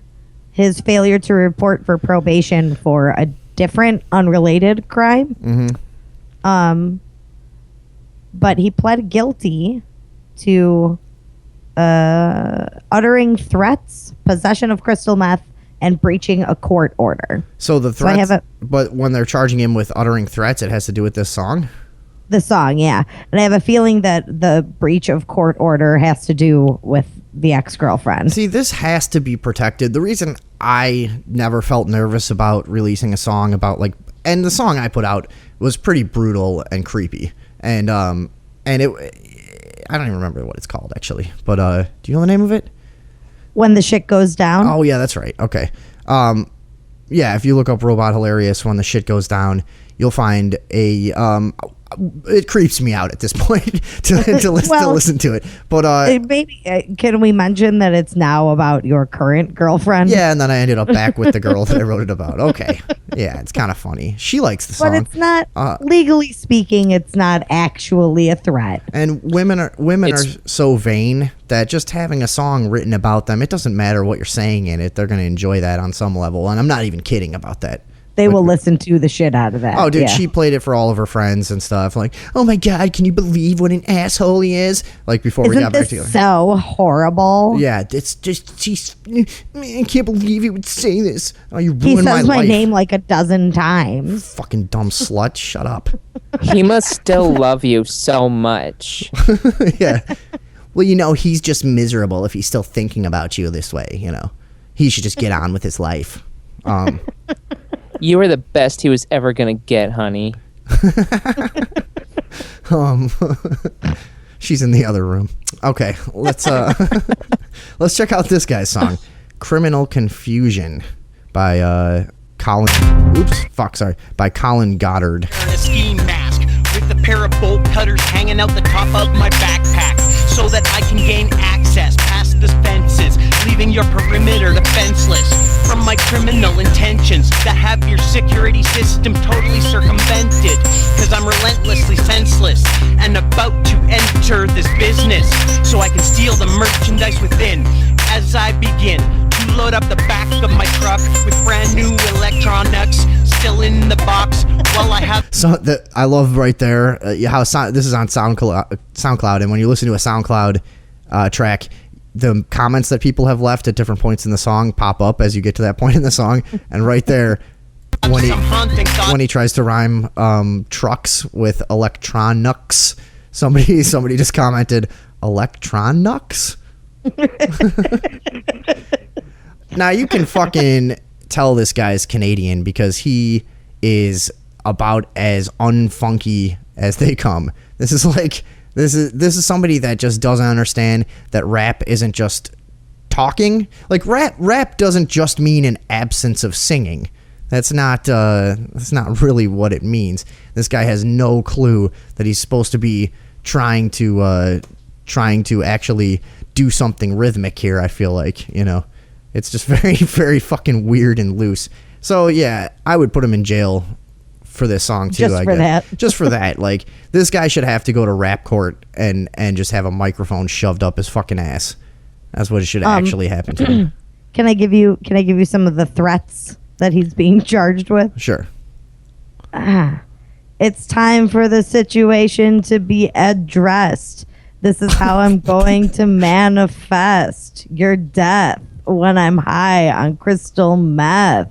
his failure to report for probation for a different, unrelated crime. Mm-hmm. But he pled guilty to uttering threats, possession of crystal meth, and breaching a court order. So the threats, but when they're charging him with uttering threats, it has to do with this song? The song, yeah. And I have a feeling that the breach of court order has to do with the ex-girlfriend. See, this has to be protected. The reason I never felt nervous about releasing a song about and the song I put out was pretty brutal and creepy. And it, I don't even remember what it's called actually, but do you know the name of it? When the Shit Goes Down. Oh yeah, that's right. Okay. Yeah, if you look up Robot Hilarious When the Shit Goes Down, you'll find a it creeps me out at this point to listen to it. But maybe can we mention that it's now about your current girlfriend? Yeah, and then I ended up back with the girl that I wrote it about. Okay, yeah, it's kind of funny. She likes the song, but it's not legally speaking. It's not actually a threat. And women are so vain that just having a song written about them, it doesn't matter what you're saying in it. They're going to enjoy that on some level, and I'm not even kidding about that. They will listen to the shit out of that. Oh, dude, she played it for all of her friends and stuff. Like, oh my God, can you believe what an asshole he is? Like, before we got back together. So horrible. Yeah, it's just, I can't believe he would say this. Oh, you ruined my life. He says my name like a dozen times. Fucking dumb slut. Shut up. He must still love you so much. Yeah. Well, he's just miserable if he's still thinking about you this way, He should just get on with his life. You were the best he was ever gonna get, honey. She's in the other room. Okay, let's check out this guy's song, "Criminal Confusion" by by Colin Goddard. A ski mask with a pair of bolt cutters hanging out the top of my backpack, so that I can gain access past the fences, leaving your perimeter defenseless from my criminal intentions that have your security system totally circumvented. Cause I'm relentlessly senseless and about to enter this business, so I can steal the merchandise within as I begin to load up the back of my truck with brand new electronics still in the box while I have. So I love right there how this is on SoundCloud, and when you listen to a SoundCloud track, the comments that people have left at different points in the song pop up as you get to that point in the song, and right there when he tries to rhyme trucks with electronics, somebody just commented electronics. Now you can fucking tell this guy's Canadian because he is about as unfunky as they come. This is somebody that just doesn't understand that rap isn't just talking. Like rap doesn't just mean an absence of singing. That's not really what it means. This guy has no clue that he's supposed to be trying to actually do something rhythmic here. I feel like, it's just very, very fucking weird and loose. So yeah, I would put him in jail for this song too. Just for that. Like, this guy should have to go to rap court and just have a microphone shoved up his fucking ass. That's what should actually happen to him. Can I give you some of the threats that he's being charged with? Sure. It's time for the situation to be addressed. This is how I'm going to manifest your death when I'm high on crystal meth.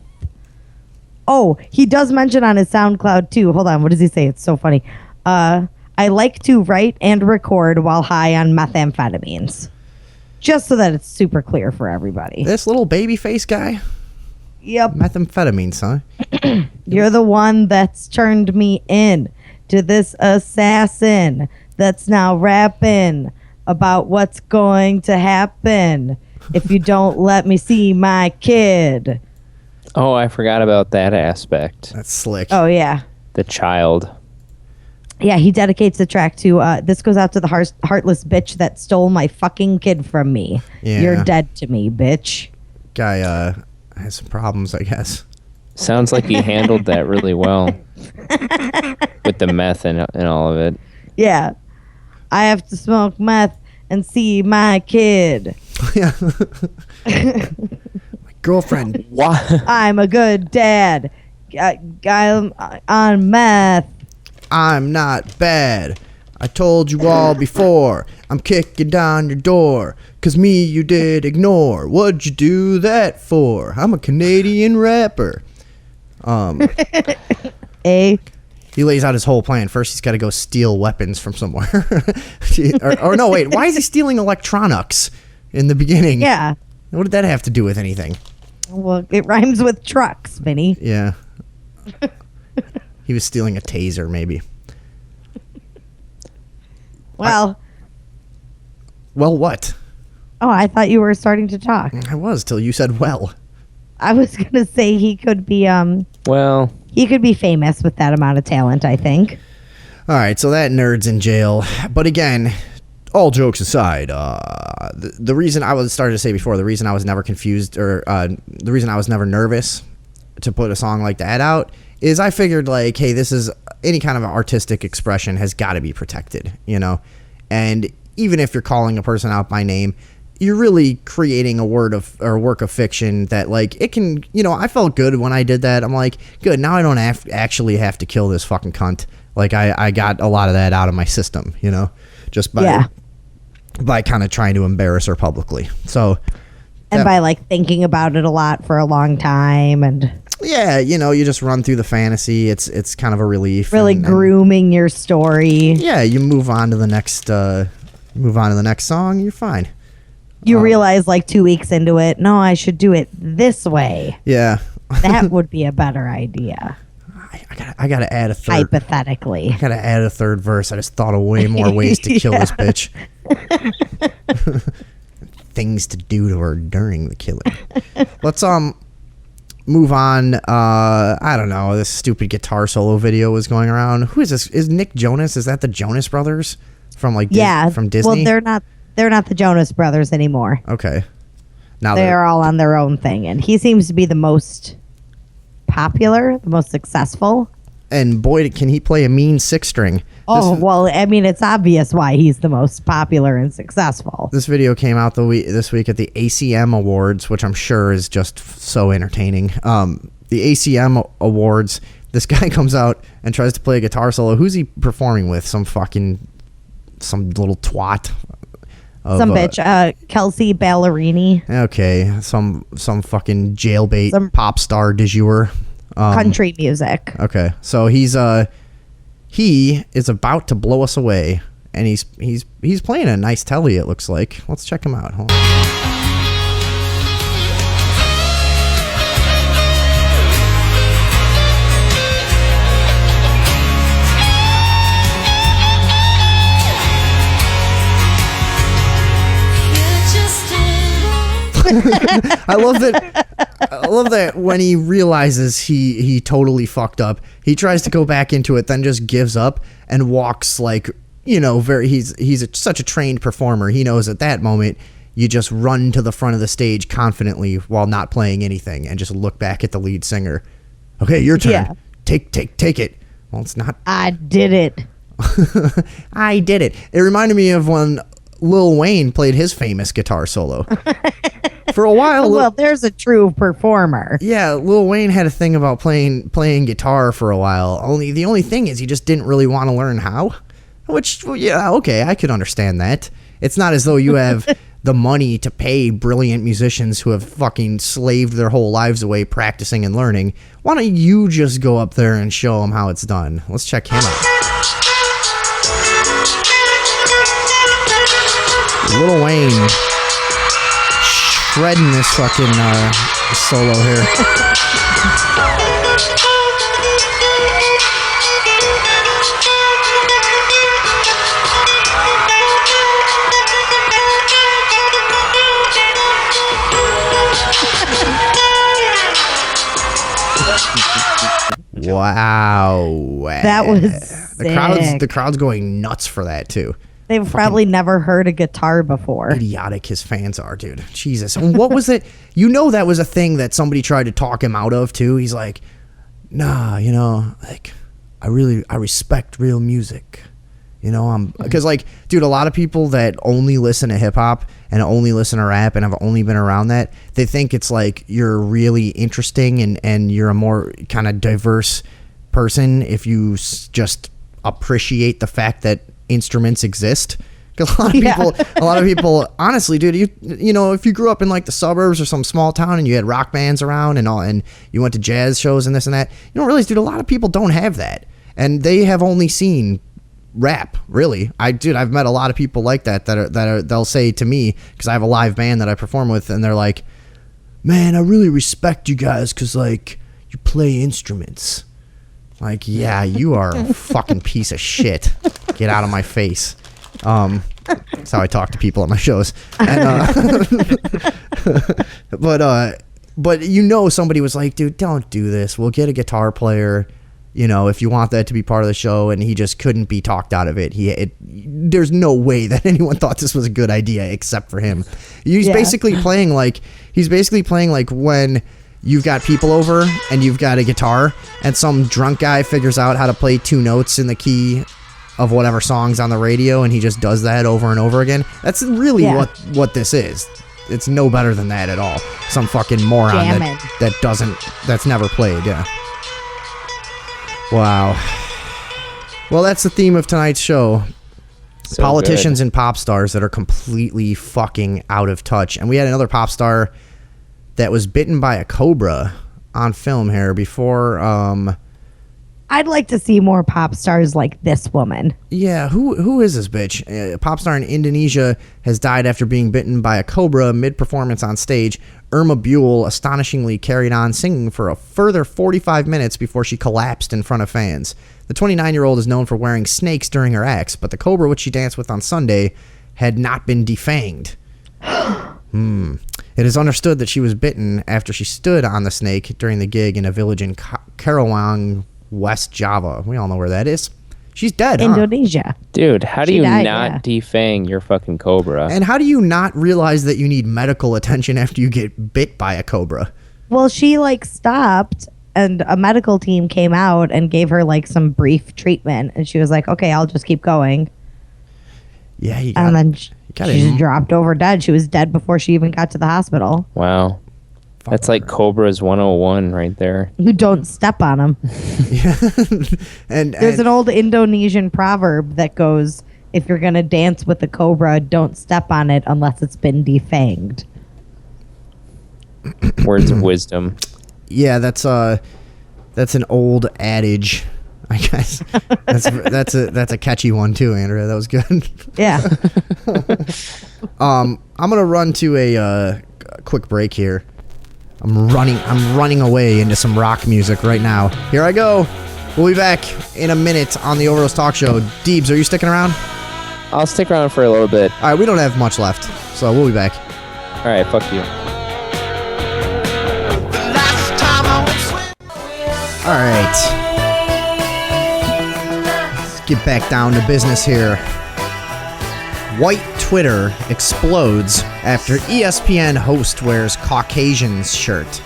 Oh, he does mention on his SoundCloud too. Hold on, what does he say? It's so funny. I like to write and record while high on methamphetamines. Just so that it's super clear for everybody. This little baby face guy? Yep. Methamphetamines, huh? You're the one that's turned me in to this assassin that's now rapping about what's going to happen if you don't let me see my kid. Oh, I forgot about that aspect. That's slick. Oh, yeah. The child. Yeah, he dedicates the track to, this goes out to the heartless bitch that stole my fucking kid from me. Yeah. You're dead to me, bitch. Guy has some problems, I guess. Sounds like he handled that really well. With the meth and all of it. Yeah. I have to smoke meth and see my kid. Yeah. My girlfriend. What? I'm a good dad. I'm on meth. I'm not bad. I told you all before. I'm kicking down your door. 'Cause me you did ignore. What'd you do that for? I'm a Canadian rapper. A. He lays out his whole plan. First, he's got to go steal weapons from somewhere. or no, wait. Why is he stealing electronics in the beginning? Yeah. What did that have to do with anything? Well, it rhymes with trucks, Vinny. Yeah. He was stealing a taser, maybe. Well. Well, what? Oh, I thought you were starting to talk. I was till you said well. I was gonna say he could be Well, he could be famous with that amount of talent, I think. All right, so that nerd's in jail. But again, all jokes aside, the reason I was started to say before, the reason I was never confused or the reason I was never nervous to put a song like that out is I figured like, hey, this is any kind of artistic expression has got to be protected, you know? And even if you're calling a person out by name, you're really creating a work of fiction that like it can, you know, I felt good when I did that. I'm like, good, now I don't actually have to kill this fucking cunt. Like I got a lot of that out of my system, you know, just by kind of trying to embarrass her publicly. So, and by like thinking about it a lot for a long time and yeah, you know, you just run through the fantasy. It's kind of a relief. Really grooming your story. Yeah, you move on to the next song. You're fine. You realize like 2 weeks into it, no, I should do it this way. Yeah. That would be a better idea. I gotta add a third. Hypothetically. I gotta add a third verse. I just thought of way more ways to kill this bitch. Things to do to her during the killing. Let's move on. I don't know. This stupid guitar solo video was going around. Who is this? Is Nick Jonas? Is that the Jonas Brothers from like from Disney? Well, they're not the Jonas Brothers anymore. Okay. Now they're all on their own thing, and he seems to be the most popular, the most successful. And boy, can he play a mean six string. Well, I mean, it's obvious why he's the most popular and successful. This video came out this week at the ACM Awards, which I'm sure is just so entertaining. The ACM Awards, this guy comes out and tries to play a guitar solo. Who's he performing with? Some little twat. Some bitch, Kelsey Ballerini. Okay, some fucking jailbait pop star du jour. Country music. Okay, so he is about to blow us away, and he's playing a nice telly. It looks like. Let's check him out. Hold on. I love that when he realizes he totally fucked up, he tries to go back into it, then just gives up and walks like, you know, he's such a trained performer. He knows at that moment you just run to the front of the stage confidently while not playing anything and just look back at the lead singer. Okay, your turn. Yeah. Take it. Well, it's not. I did it. I did it. It reminded me of when Lil Wayne played his famous guitar solo. For a while. Well, there's a true performer. Yeah, Lil Wayne had a thing about playing guitar for a while. The only thing is he just didn't really want to learn how. Which, yeah, okay, I could understand that. It's not as though you have the money to pay brilliant musicians who have fucking slaved their whole lives away practicing and learning. Why don't you just go up there and show them how it's done? Let's check him out. Lil Wayne shredding this fucking solo here. Wow. That was the crowd's going nuts for that too. They've probably never heard a guitar before. Idiotic his fans are, dude. Jesus. And what was it? You know that was a thing that somebody tried to talk him out of too. He's like, nah, you know, like I respect real music. You know, because like, dude, a lot of people that only listen to hip hop and only listen to rap and have only been around that, they think it's like you're really interesting and you're a more kind of diverse person if you just appreciate the fact that instruments exist. Because a lot of people, honestly, dude, you know, if you grew up in like the suburbs or some small town and you had rock bands around and you went to jazz shows and this and that, you don't realize, dude, a lot of people don't have that, and they have only seen rap, really. I've met a lot of people like that they'll say to me, because I have a live band that I perform with, and they're like, man, I really respect you guys because like you play instruments. Like, yeah, you are a fucking piece of shit. Get out of my face. That's how I talk to people at my shows. And, but you know, somebody was like, dude, don't do this. We'll get a guitar player, you know, if you want that to be part of the show. And he just couldn't be talked out of it. There's no way that anyone thought this was a good idea except for him. He's basically playing like when you've got people over and you've got a guitar and some drunk guy figures out how to play two notes in the key of whatever song's on the radio, and he just does that over and over again. That's really what this is. It's no better than that at all. Some fucking moron that's never played. Yeah. Wow. Well, that's the theme of tonight's show. So Politicians good. and pop stars that are completely fucking out of touch. And we had another pop star that was bitten by a cobra on film here before. I'd like to see more pop stars like this woman. Yeah, who is this bitch? A pop star in Indonesia has died after being bitten by a cobra mid-performance on stage. Irma Buell astonishingly carried on singing for a further 45 minutes before she collapsed in front of fans. The 29-year-old is known for wearing snakes during her acts, but the cobra which she danced with on Sunday had not been defanged. It is understood that she was bitten after she stood on the snake during the gig in a village in Karawang, West Java. We all know where that is. She's dead, Indonesia. Dude, how do you not defang your fucking cobra? And how do you not realize that you need medical attention after you get bit by a cobra? Well, she like stopped and a medical team came out and gave her like some brief treatment, and she was like, okay, I'll just keep going. Yeah, and then she just dropped over dead. She was dead before she even got to the hospital. Wow. That's like Cobra's 101 right there. You don't step on them. And there's an old Indonesian proverb that goes, if you're going to dance with a cobra, don't step on it unless it's been defanged. Words of wisdom. Yeah, that's an old adage, I guess. That's a catchy one too, Andrea. That was good. Yeah. I'm gonna run to a quick break here. I'm running away into some rock music right now. Here I go. We'll be back in a minute on the Overdose Talk Show. Deebs, are you sticking around? I'll stick around for a little bit. All right, we don't have much left, so we'll be back. All right, fuck you. All right. Let's get back down to business here. White Twitter explodes after ESPN host wears Caucasions shirt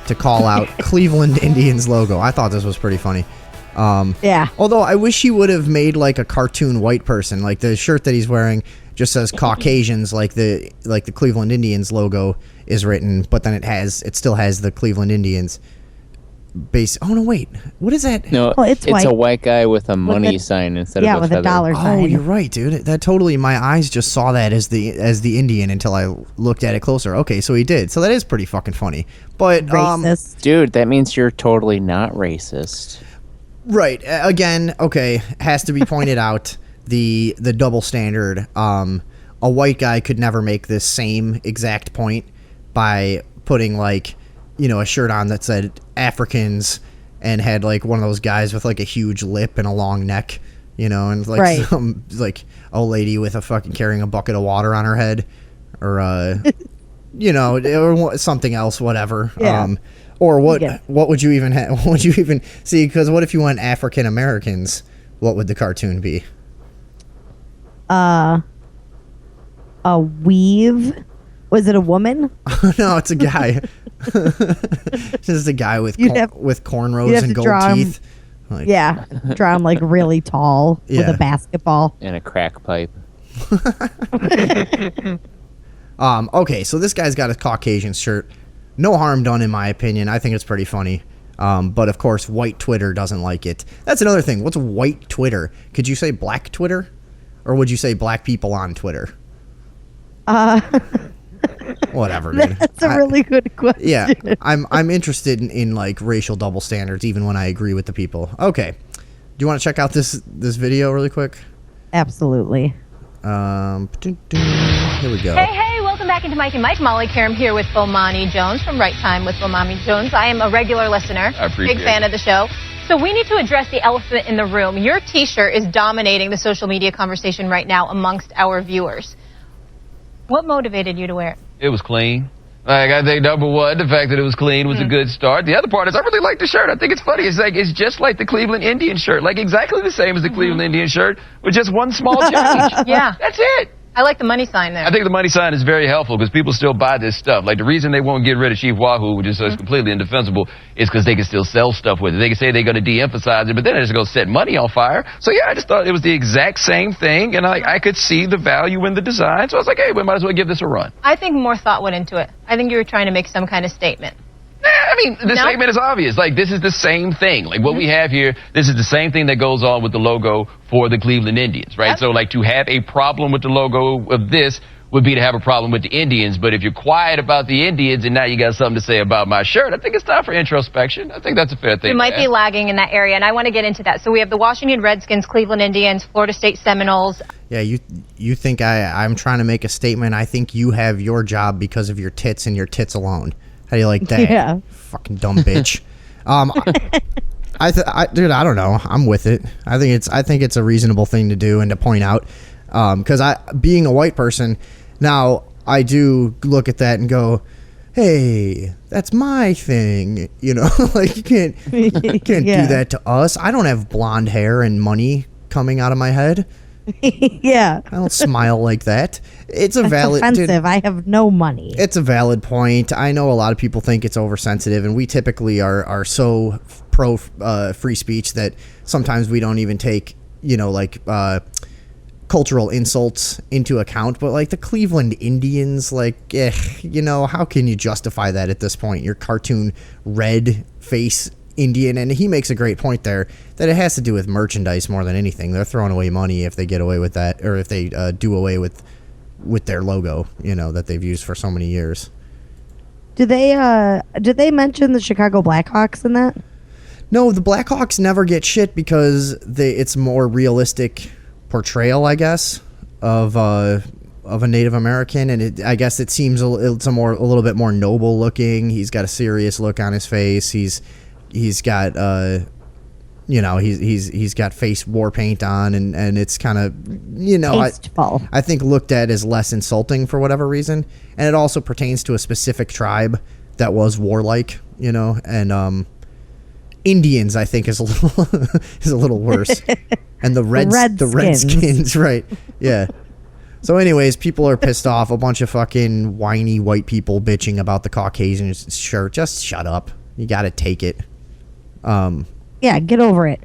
to call out Cleveland Indians logo. I thought this was pretty funny. Yeah. Although I wish he would have made like a cartoon white person. Like the shirt that he's wearing just says Caucasions, like the Cleveland Indians logo is written, but then it still has the Cleveland Indians base. Oh no, wait. What is that? No, it's a white guy with a money sign instead of a with feather. a dollar sign. Oh, you're right, dude. That totally. My eyes just saw that as the Indian until I looked at it closer. Okay, so he did. So that is pretty fucking funny. But racist. Dude, that means you're totally not racist. Right. Again, okay, has to be pointed out the double standard. A white guy could never make this same exact point by putting like, a shirt on that said Africans and had like one of those guys with like a huge lip and a long neck, and like some like old lady with a fucking carrying a bucket of water on her head, or or something else, whatever. Yeah. Or what would you even what would you even see? Because what if you went African Americans? What would the cartoon be? A weave. Was it a woman? No, it's a guy. Just a guy with with cornrows and gold teeth. Like, draw him like really tall with a basketball and a crack pipe. Okay, so this guy's got a Caucasian shirt. No harm done, in my opinion. I think it's pretty funny. But of course, white Twitter doesn't like it. That's another thing. What's white Twitter? Could you say black Twitter, or would you say black people on Twitter? Whatever, dude. That's a really good question. Yeah, I'm interested in like racial double standards, even when I agree with the people. Okay, do you want to check out this video really quick? Absolutely. Here we go. Hey, welcome back into Mike and Mike. Molly Karam here with Bomani Jones from Right Time with Bomani Jones. I am a regular listener, big fan of the show. So we need to address the elephant in the room. Your T-shirt is dominating the social media conversation right now amongst our viewers. What motivated you to wear it? It was clean. Like, I think number one, the fact that it was clean was a good start. The other part is I really like the shirt. I think it's funny. It's just like the Cleveland Indian shirt, like exactly the same as the Cleveland Indian shirt, with just one small change. Yeah. That's it. I like the money sign there. I think the money sign is very helpful because people still buy this stuff. Like, the reason they won't get rid of Chief Wahoo, which is completely indefensible, is because they can still sell stuff with it. They can say they're going to de-emphasize it, but then they're just going to set money on fire. So, yeah, I just thought it was the exact same thing, and I could see the value in the design. So I was like, hey, we might as well give this a run. I think more thought went into it. I think you were trying to make some kind of statement. I mean, the statement is obvious. Like, this is the same thing. Like, what we have here, this is the same thing that goes on with the logo for the Cleveland Indians, right? Yep. So, like, to have a problem with the logo of this would be to have a problem with the Indians. But if you're quiet about the Indians and now you got something to say about my shirt, I think it's time for introspection. I think that's a fair thing. You might be lagging in that area, and I want to get into that. So we have the Washington Redskins, Cleveland Indians, Florida State Seminoles. Yeah, you think I'm trying to make a statement. I think you have your job because of your tits and your tits alone. How do you like that? Yeah. Fucking dumb bitch. Dude, I don't know. I'm with it. I think it's a reasonable thing to do and to point out. Because being a white person, now I do look at that and go, hey, that's my thing. Like you can't do that to us. I don't have blonde hair and money coming out of my head. Yeah. I don't smile like that. It's a valid... offensive. Dude, I have no money. It's a valid point. I know a lot of people think it's oversensitive, and we typically are so pro free speech that sometimes we don't even take, cultural insults into account. But like the Cleveland Indians, how can you justify that at this point? Your cartoon red face Indian, and he makes a great point there that it has to do with merchandise more than anything. They're throwing away money if they get away with that, or if they do away with their logo, that they've used for so many years. Did they mention the Chicago Blackhawks in that? No, the Blackhawks never get shit because it's more realistic portrayal, I guess, of a Native American, and I guess it seems it's a little bit more noble looking. He's got a serious look on his face. He's got he's got face war paint on, and it's kind of tasteful. I think looked at as less insulting for whatever reason, and it also pertains to a specific tribe that was warlike, and Indians I think is a little worse, and the Redskins, right? Yeah. So anyways, people are pissed off. A bunch of fucking whiny white people bitching about the Caucasian shirt. Just shut up. You got to take it. Yeah, get over it.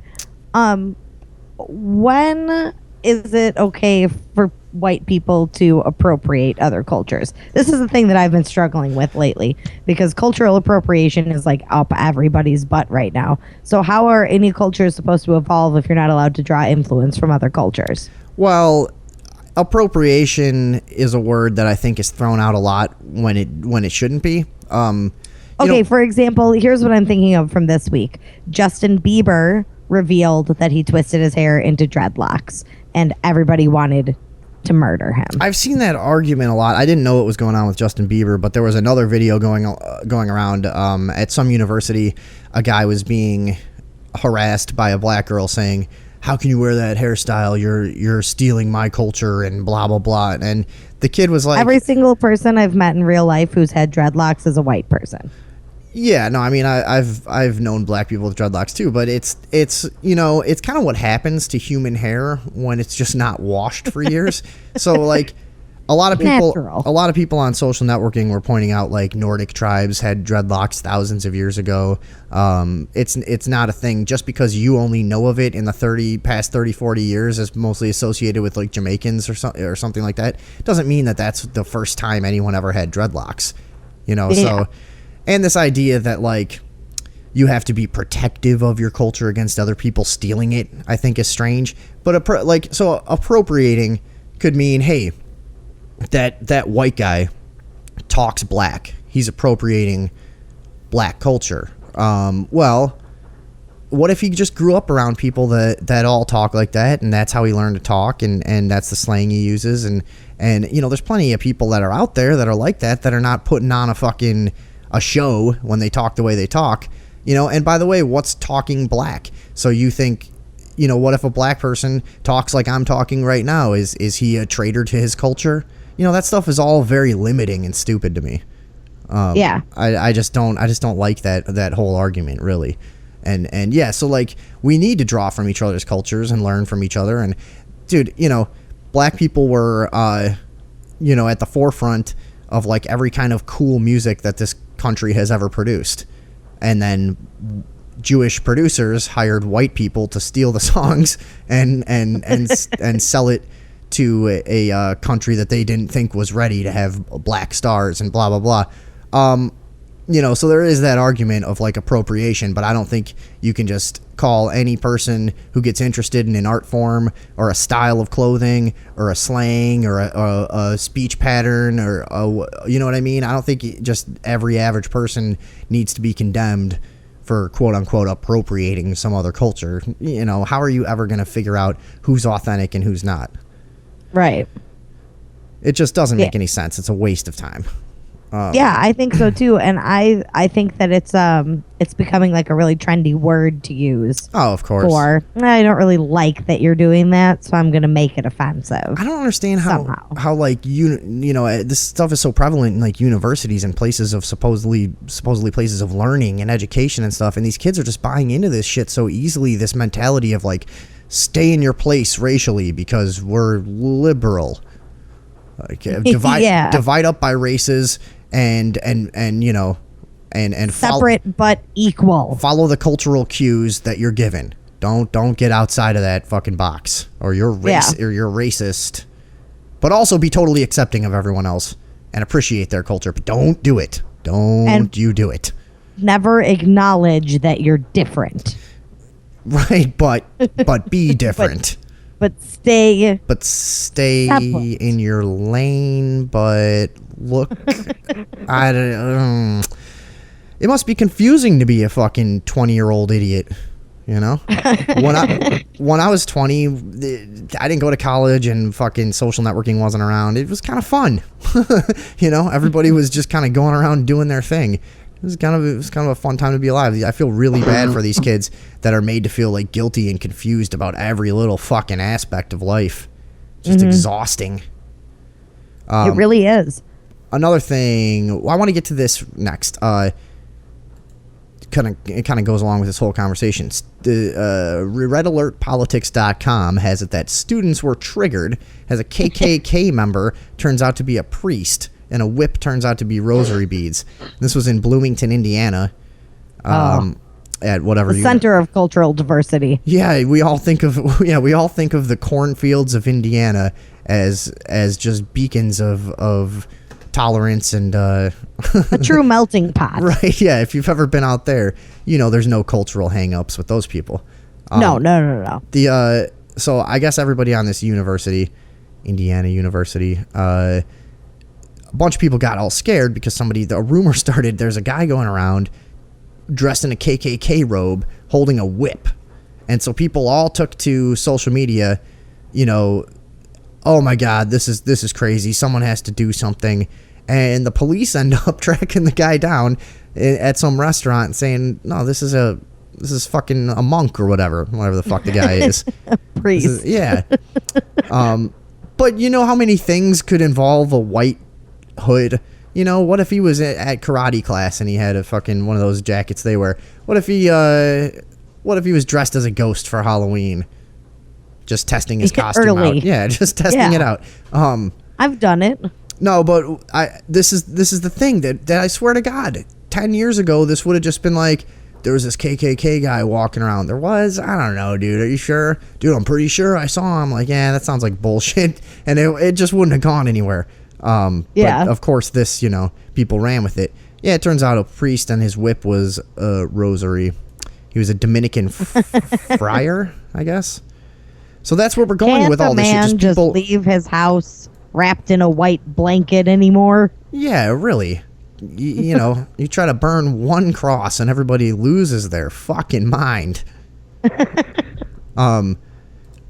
When is it okay for white people to appropriate other cultures? This is the thing that I've been struggling with lately, because cultural appropriation is like up everybody's butt right now. So how are any cultures supposed to evolve if you're not allowed to draw influence from other cultures? Well, appropriation is a word that I think is thrown out a lot when it shouldn't be. Okay, for example, here's what I'm thinking of from this week. Justin Bieber revealed that he twisted his hair into dreadlocks, and everybody wanted to murder him. I've seen that argument a lot. I didn't know what was going on with Justin Bieber, but there was another video going around at some university. A guy was being harassed by a black girl saying, "How can you wear that hairstyle? You're stealing my culture," and blah blah blah. And the kid was like, every single person I've met in real life who's had dreadlocks is a white person. Yeah, no, I mean, I've known black people with dreadlocks too, but it's it's kind of what happens to human hair when it's just not washed for years. So like a lot of people on social networking were pointing out like Nordic tribes had dreadlocks thousands of years ago. It's not a thing just because you only know of it in the past 30, 40 years is mostly associated with like Jamaicans or something like that. It doesn't mean that that's the first time anyone ever had dreadlocks, so. And this idea that, like, you have to be protective of your culture against other people stealing it, I think is strange. But, appropriating could mean, hey, that white guy talks black. He's appropriating black culture. Well, what if he just grew up around people that all talk like that, and that's how he learned to talk, and that's the slang he uses? And there's plenty of people that are out there that are like that are not putting on a show when they talk the way they talk, and by the way, what's talking black? So you think, what if a black person talks like I'm talking right now? Is he a traitor to his culture? That stuff is all very limiting and stupid to me. I just don't like that whole argument, really. And yeah, so like we need to draw from each other's cultures and learn from each other. And dude, black people were at the forefront of like every kind of cool music that this country has ever produced, and then Jewish producers hired white people to steal the songs and sell it to a country that they didn't think was ready to have black stars and blah blah blah. So there is that argument of like appropriation, but I don't think you can just call any person who gets interested in an art form or a style of clothing or a slang or a speech pattern or you know what I mean? I don't think just every average person needs to be condemned for quote unquote appropriating some other culture. How are you ever going to figure out who's authentic and who's not? Right. It just doesn't make any sense. It's a waste of time. Yeah, I think so too, and I think that it's becoming like a really trendy word to use. Oh, of course. I don't really like that you're doing that, so I'm going to make it offensive. I don't understand how like this stuff is so prevalent in like universities and places of supposedly places of learning and education and stuff, and these kids are just buying into this shit so easily. This mentality of like stay in your place racially because we're liberal. Like divide up by races and separate but equal. Follow the cultural cues that you're given. Don't get outside of that fucking box, or you're racist. But also be totally accepting of everyone else and appreciate their culture. But don't do it. You do it. Never acknowledge that you're different. Right, but be different. But stay separate in your lane. But look, I don't. It must be confusing to be a fucking 20-year-old idiot. When I was 20, I didn't go to college and fucking social networking wasn't around. It was kind of fun. Everybody was just kind of going around doing their thing. It was kind of a fun time to be alive. I feel really bad for these kids that are made to feel like guilty and confused about every little fucking aspect of life. Just exhausting. It really is. Another thing, I want to get to this next. It kind of goes along with this whole conversation. The RedAlertPolitics.com has it that students were triggered as a KKK member turns out to be a priest. And a whip turns out to be rosary beads. This was in Bloomington, Indiana. At whatever the center of cultural diversity. Yeah, we all think of the cornfields of Indiana as just beacons of tolerance and a true melting pot. Right? Yeah. If you've ever been out there, there's no cultural hang-ups with those people. No. So I guess everybody on this university, Indiana University, a bunch of people got all scared because a rumor started. There's a guy going around dressed in a KKK robe holding a whip. And so people all took to social media, oh my God, this is crazy. Someone has to do something. And the police end up tracking the guy down at some restaurant saying, no, this is fucking a monk or whatever the fuck the guy is. A priest. Yeah. But you know how many things could involve a white hood? You know, what if he was at karate class and he had a fucking one of those jackets they wear? What if he was dressed as a ghost for Halloween? Just testing his costume out. Yeah, just testing it out. I've done it. No, but this is the thing that I swear to God, 10 years ago, this would have just been like, there was this KKK guy walking around. There was? I don't know, dude. Are you sure? Dude, I'm pretty sure I saw him. Like, yeah, that sounds like bullshit. And it just wouldn't have gone anywhere. But of course, this, people ran with it. Yeah, it turns out a priest and his whip was a rosary. He was a Dominican friar, I guess. So that's where we're going with all this shit. Can't just leave his house wrapped in a white blanket anymore? Yeah, really. You try to burn one cross and everybody loses their fucking mind. But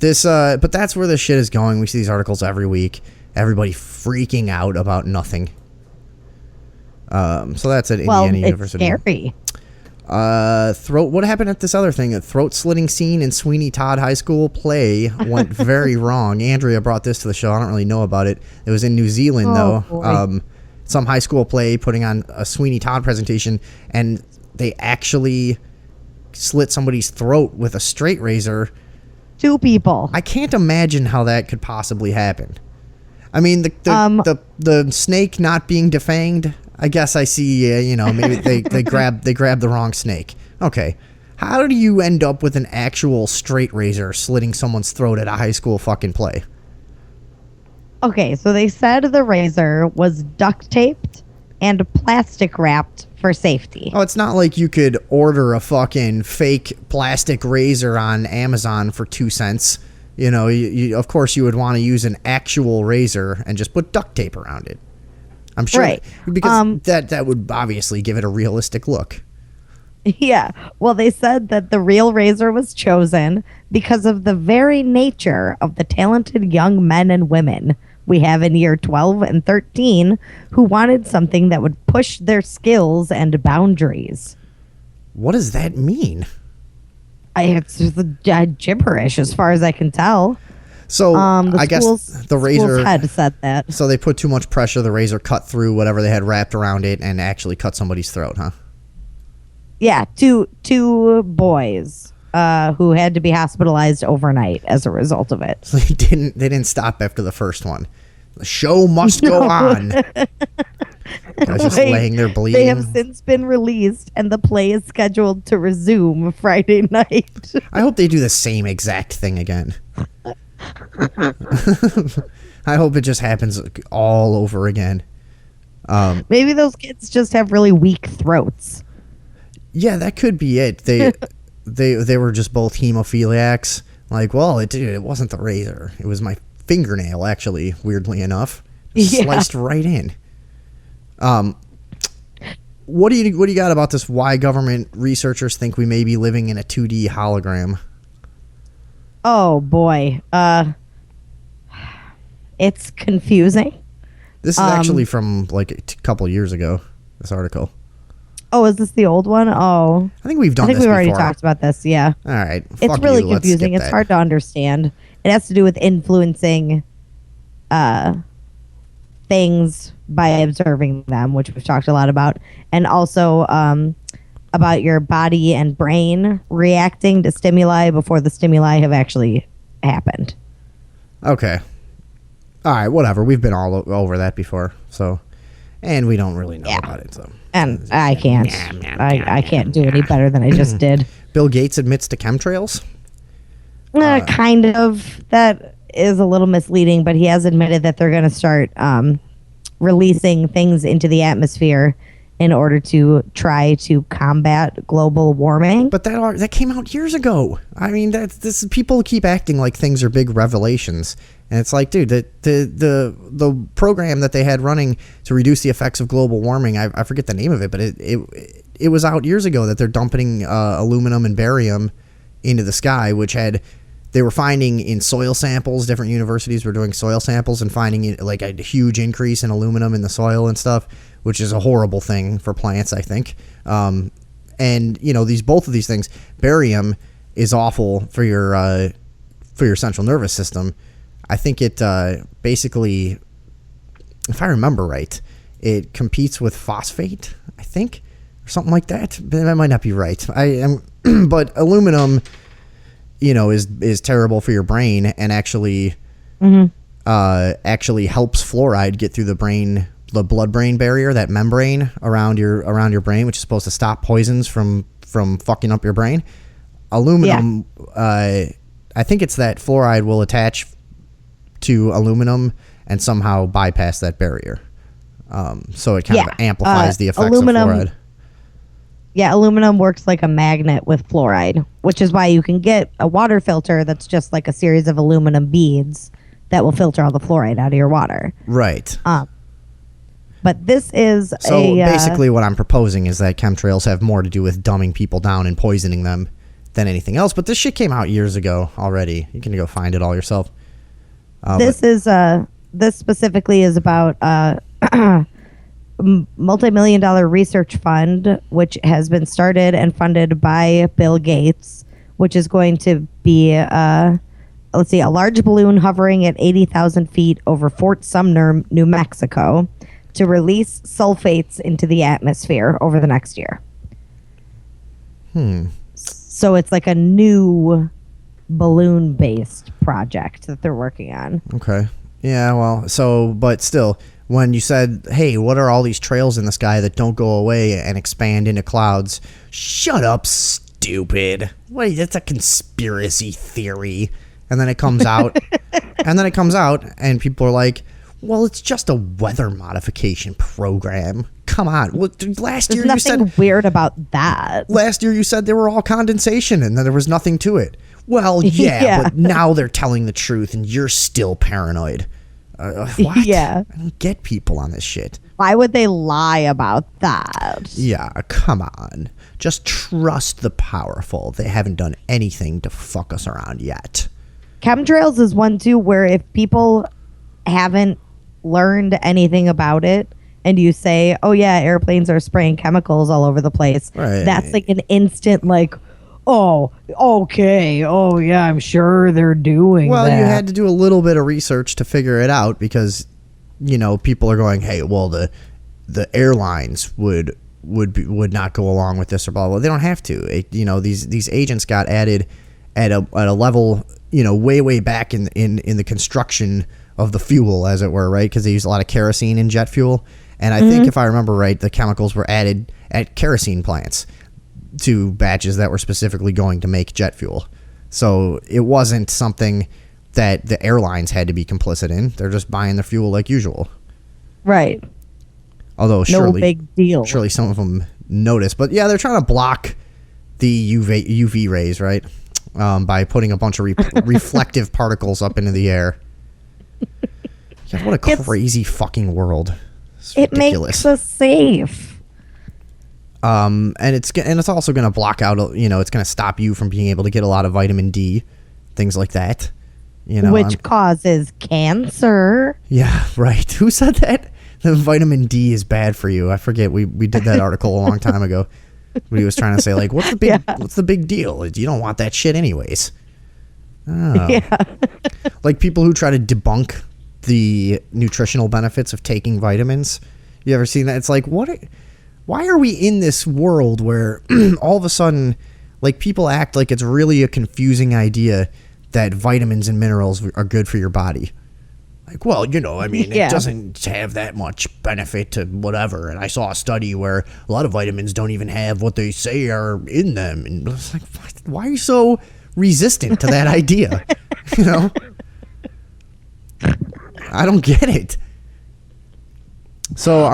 that's where the shit is going. We see these articles every week. Everybody freaking out about nothing. So that's at Indiana University. It's scary. What happened at this other thing? A throat slitting scene in Sweeney Todd High School play went very wrong. Andrea brought this to the show. I don't really know about it. It was in New Zealand though. Some high school play putting on a Sweeney Todd presentation, and they actually slit somebody's throat with a straight razor. 2 people. I can't imagine how that could possibly happen. I mean, the snake not being defanged. I guess I see. Maybe they grab the wrong snake. Okay, how do you end up with an actual straight razor slitting someone's throat at a high school fucking play? Okay, so they said the razor was duct taped and plastic wrapped for safety. Oh, it's not like you could order a fucking fake plastic razor on Amazon for 2 cents. You of course you would want to use an actual razor and just put duct tape around it. I'm sure, right. Because that would obviously give it a realistic look. Yeah. Well, they said that the real razor was chosen because of the very nature of the talented young men and women we have in year 12 and 13 who wanted something that would push their skills and boundaries. What does that mean? It's just gibberish as far as I can tell. So I guess the razor had said that. So they put too much pressure. The razor cut through whatever they had wrapped around it and actually cut somebody's throat, huh? Yeah, two boys who had to be hospitalized overnight as a result of it. So they didn't stop after the first one. The show must go on. Guys just laying there bleeding. They have since been released, and the play is scheduled to resume Friday night. I hope they do the same exact thing again. I hope it just happens all over again. Maybe those kids just have really weak throats. Yeah, that could be it. They were just both hemophiliacs. Like, well, it wasn't the razor. It was my fingernail, actually, weirdly enough. Sliced right in. What do you got about this? Why government researchers think we may be living in a 2D hologram? Oh boy, it's confusing. This is actually from like a couple years ago. This article. Oh, is this the old one? Oh, I think we've done. I think we've already talked about this. Yeah. All right. It's really confusing. It's hard to understand. It has to do with influencing things by observing them, which we've talked a lot about, and also about your body and brain reacting to stimuli before the stimuli have actually happened. Okay. All right, whatever. We've been all over that before, so, and we don't really know about it. So, and I can't. I can't do any better than I just did. Bill Gates admits to chemtrails. Kind of. That is a little misleading, but he has admitted that they're going to start releasing things into the atmosphere in order to try to combat global warming. But that came out years ago. I mean, people keep acting like things are big revelations, and it's like, dude, the program that they had running to reduce the effects of global warming, I forget the name of it, but it was out years ago that they're dumping aluminum and barium into the sky, which had they were finding in soil samples, different universities were doing soil samples and finding like a huge increase in aluminum in the soil and stuff, which is a horrible thing for plants, I think. And you know, both of these things, barium is awful for your central nervous system. I think it basically, if I remember right, it competes with phosphate, I think, or something like that. But that might not be right. But aluminum, you know, is terrible for your brain, and actually helps fluoride get through the blood-brain barrier, that membrane around your brain, which is supposed to stop poisons from fucking up your brain. Aluminum, I think it's that fluoride will attach to aluminum and somehow bypass that barrier. So it kind of amplifies the effects of fluoride. Yeah, aluminum works like a magnet with fluoride, which is why you can get a water filter that's just like a series of aluminum beads that will filter all the fluoride out of your water. Right. But this is basically what I'm proposing is that chemtrails have more to do with dumbing people down and poisoning them than anything else. But this shit came out years ago already. You can go find it all yourself. This specifically is about multi-million-dollar research fund, which has been started and funded by Bill Gates, which is going to be a large balloon hovering at 80,000 feet over Fort Sumner, New Mexico, to release sulfates into the atmosphere over the next year. So it's like a new balloon-based project that they're working on. Okay. Yeah, well, but still, when you said, hey, what are all these trails in the sky that don't go away and expand into clouds? Shut up, stupid. Wait, that's a conspiracy theory. And then it comes out, and people are like, well, it's just a weather modification program. Come on. Last year you said... There's nothing weird about that. Last year you said they were all condensation and then there was nothing to it. Well, yeah, but now they're telling the truth and you're still paranoid. What? Yeah. I don't get people on this shit. Why would they lie about that? Yeah, come on. Just trust the powerful. They haven't done anything to fuck us around yet. Chemtrails is one, too, where if people haven't learned anything about it and you say, oh, yeah, airplanes are spraying chemicals all over the place, that's like an instant, like, oh, okay. Oh, yeah, I'm sure they're doing that. Well, you had to do a little bit of research to figure it out because, you know, people are going, hey, well, the airlines would not go along with this or blah, blah. They don't have to. These agents got added at a level, you know, way back in the construction of the fuel, as it were, right? Because they use a lot of kerosene in jet fuel. And I think, if I remember right, the chemicals were added at kerosene plants to batches that were specifically going to make jet fuel. So it wasn't something that the airlines had to be complicit in. They're just buying the fuel like usual. Right. Although no big deal. Surely some of them notice. But yeah, they're trying to block the UV rays, right? By putting a bunch of reflective particles up into the air. God, what a crazy fucking world. It makes us safe. And it's also going to block out, you know, it's going to stop you from being able to get a lot of vitamin D, things like that. You know, which causes cancer. Yeah, right. Who said that? The vitamin D is bad for you. I forget. We did that article a long time ago. But he was trying to say, like, what's the big deal? You don't want that shit anyways. Oh. Yeah. Like people who try to debunk the nutritional benefits of taking vitamins. You ever seen that? It's like, why are we in this world where all of a sudden, like, people act like it's really a confusing idea that vitamins and minerals are good for your body? Like, well, you know, I mean, it doesn't have that much benefit to whatever. And I saw a study where a lot of vitamins don't even have what they say are in them. And it's like, why are you so resistant to that idea? You know? I don't get it. So,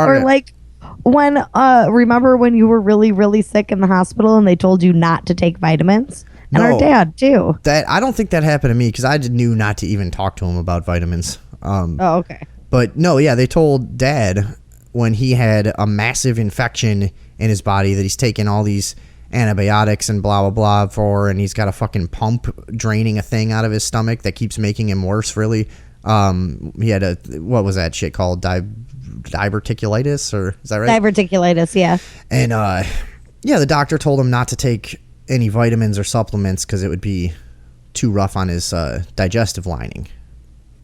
remember when you were really, really sick in the hospital and they told you not to take vitamins? And our dad, too. I don't think that happened to me because I knew not to even talk to him about vitamins. Okay. But no, yeah, they told Dad when he had a massive infection in his body that he's taken all these antibiotics and blah, blah, blah for, and he's got a fucking pump draining a thing out of his stomach that keeps making him worse, really. He had what was that shit called? Diverticulitis, or is that right? Diverticulitis, yeah. And, the doctor told him not to take any vitamins or supplements because it would be too rough on his digestive lining.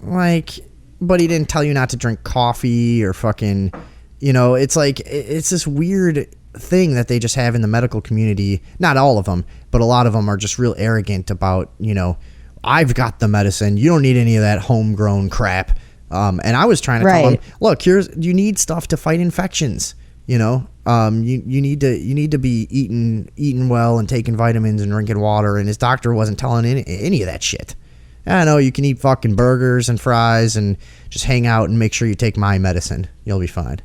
But he didn't tell you not to drink coffee or fucking, it's like, it's this weird thing that they just have in the medical community. Not all of them, but a lot of them are just real arrogant about, I've got the medicine. You don't need any of that homegrown crap. And I was trying to tell him, look, you need stuff to fight infections. You need to be eating well and taking vitamins and drinking water. And his doctor wasn't telling any of that shit. I know you can eat fucking burgers and fries and just hang out and make sure you take my medicine. You'll be fine.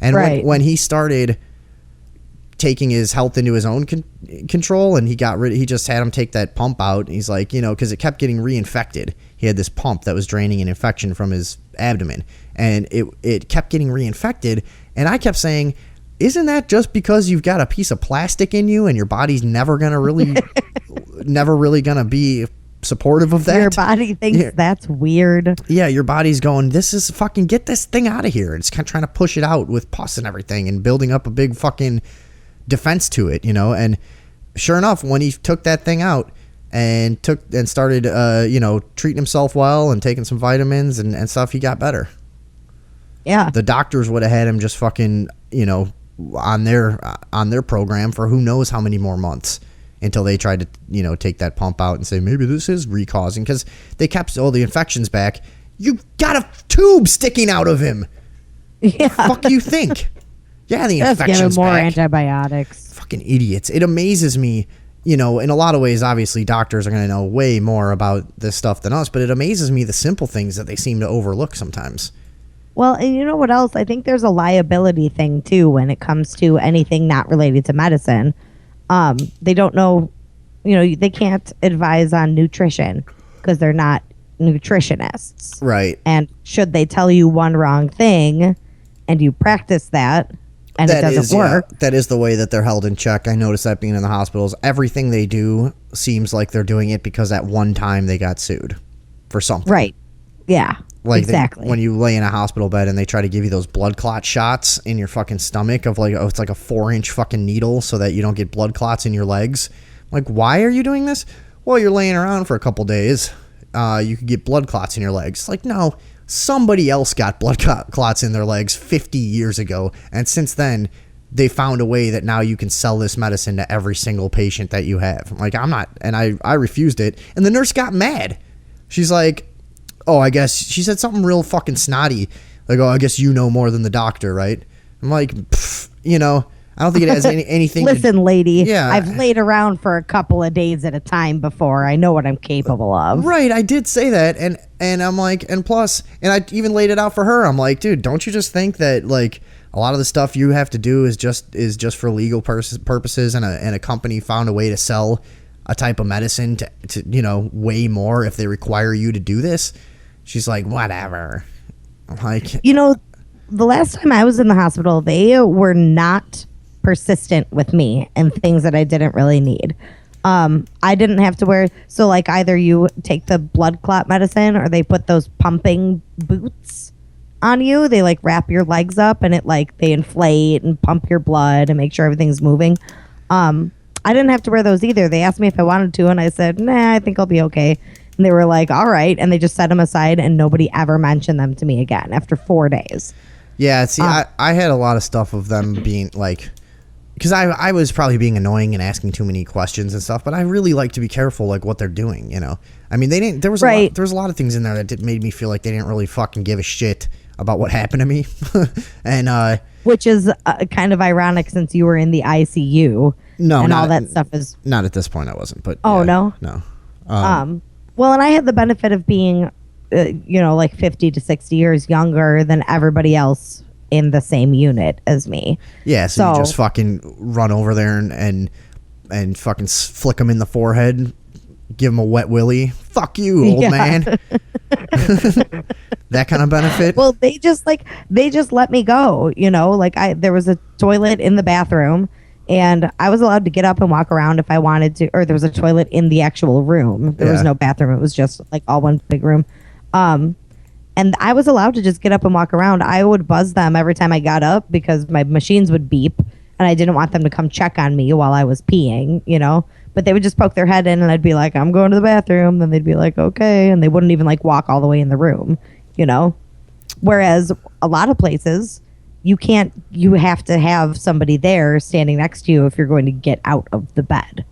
And when he started taking his health into his own control, and he just had him take that pump out. He's like, because it kept getting reinfected. He had this pump that was draining an infection from his abdomen, and it kept getting reinfected. And I kept saying, isn't that just because you've got a piece of plastic in you and your body's never really gonna be supportive of that? Your body thinks that's weird. Yeah, your body's going, this is fucking, get this thing out of here. It's kind of trying to push it out with pus and everything and building up a big fucking defense to it, and sure enough, when he took that thing out and started treating himself well and taking some vitamins and stuff, he got better. Yeah, the doctors would have had him just fucking on their program for who knows how many more months until they tried to take that pump out and say maybe this is recausing, because they kept the infections back. You got a tube sticking out of him. Yeah, fuck you think? Yeah, the Let's infection's give him more back. antibiotics. Fucking idiots. It amazes me, in a lot of ways, obviously doctors are going to know way more about this stuff than us, but it amazes me the simple things that they seem to overlook sometimes. Well, and you know what else? I think there's a liability thing too when it comes to anything not related to medicine. They don't know, they can't advise on nutrition because they're not nutritionists. Right. And should they tell you one wrong thing and you practice that, and it doesn't work. Yeah, that is the way that they're held in check. I noticed that being in the hospitals. Everything they do seems like they're doing it because at one time they got sued for something. Right. Yeah. Like exactly. When you lay in a hospital bed and they try to give you those blood clot shots in your fucking stomach of it's like a 4-inch fucking needle so that you don't get blood clots in your legs. Like, why are you doing this? Well, you're laying around for a couple days. You could get blood clots in your legs. Like, no. Somebody else got blood clots in their legs 50 years ago, and since then they found a way that now you can sell this medicine to every single patient that you have. Like, I'm not, and I refused it, and the nurse got mad. She's like, oh, I guess she said something real fucking snotty, like, oh, I guess you know more than the doctor, right? I'm like, I don't think it has anything. Listen, lady. Yeah, I've laid around for a couple of days at a time before. I know what I'm capable of. Right, I did say that, and I'm like, and plus, and I even laid it out for her. I'm like, dude, don't you just think that like a lot of the stuff you have to do is just for legal purposes, and a company found a way to sell a type of medicine to way more if they require you to do this? She's like, whatever. I'm like, the last time I was in the hospital, they were not persistent with me and things that I didn't really need. I didn't have to wear, so like either you take the blood clot medicine or they put those pumping boots on you. They like wrap your legs up and they inflate and pump your blood and make sure everything's moving. I didn't have to wear those either. They asked me if I wanted to and I said, nah, I think I'll be okay. And they were like, all right. And they just set them aside and nobody ever mentioned them to me again after 4 days. Yeah, see, I had a lot of stuff of them being like, because I was probably being annoying and asking too many questions and stuff, but I really like to be careful like what they're doing, I mean, they didn't. There was a lot of things in there that made me feel like they didn't really fucking give a shit about what happened to me, and which is kind of ironic since you were in the ICU. No, and all that stuff is not at this point. I wasn't, but oh yeah, no. Well, and I had the benefit of being, like 50 to 60 years younger than everybody else in the same unit as me. Yeah, so you just fucking run over there and fucking flick them in the forehead, give them a wet willy. Fuck you, old man. That kind of benefit. Well, they just let me go. There was a toilet in the bathroom, And I was allowed to get up and walk around if I wanted to, or there was a toilet in the actual room. There was no bathroom. It was just like all one big room. And I was allowed to just get up and walk around. I would buzz them every time I got up because my machines would beep and I didn't want them to come check on me while I was peeing, you know? But they would just poke their head in and I'd be like, I'm going to the bathroom. Then they'd be like, okay. And they wouldn't even like walk all the way in the room, you know? Whereas a lot of places, you have to have somebody there standing next to you if you're going to get out of the bed.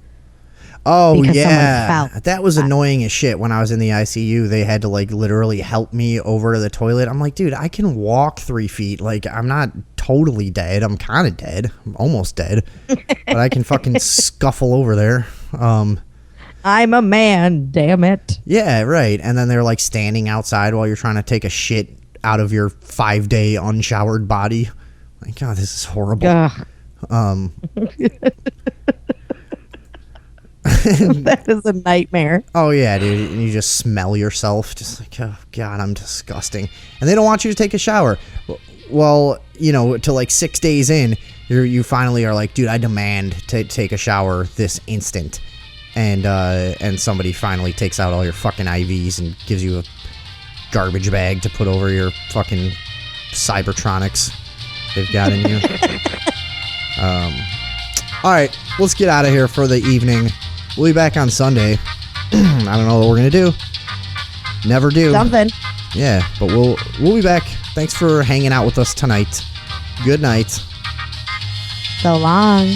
Oh, yeah. That was annoying as shit when I was in the ICU. They had to, like, literally help me over to the toilet. I'm like, dude, I can walk 3 feet. Like, I'm not totally dead. I'm kind of dead. I'm almost dead. But I can fucking scuffle over there. I'm a man, damn it. Yeah, right. And then they're, like, standing outside while you're trying to take a shit out of your 5-day unshowered body. Like, God, this is horrible. That is a nightmare. Oh yeah, dude. And you just smell yourself, just like, oh God, I'm disgusting. And they don't want you to take a shower. Well, you know, to like 6 days in, you finally are like, dude, I demand to take a shower this instant. And somebody finally takes out all your fucking IVs and gives you a garbage bag to put over your fucking Cybertronics they've got in you. All right, let's get out of here for the evening. We'll be back on Sunday. I don't know what we're gonna do. Never do. Something. Yeah, but we'll be back. Thanks for hanging out with us tonight. Good night. So long.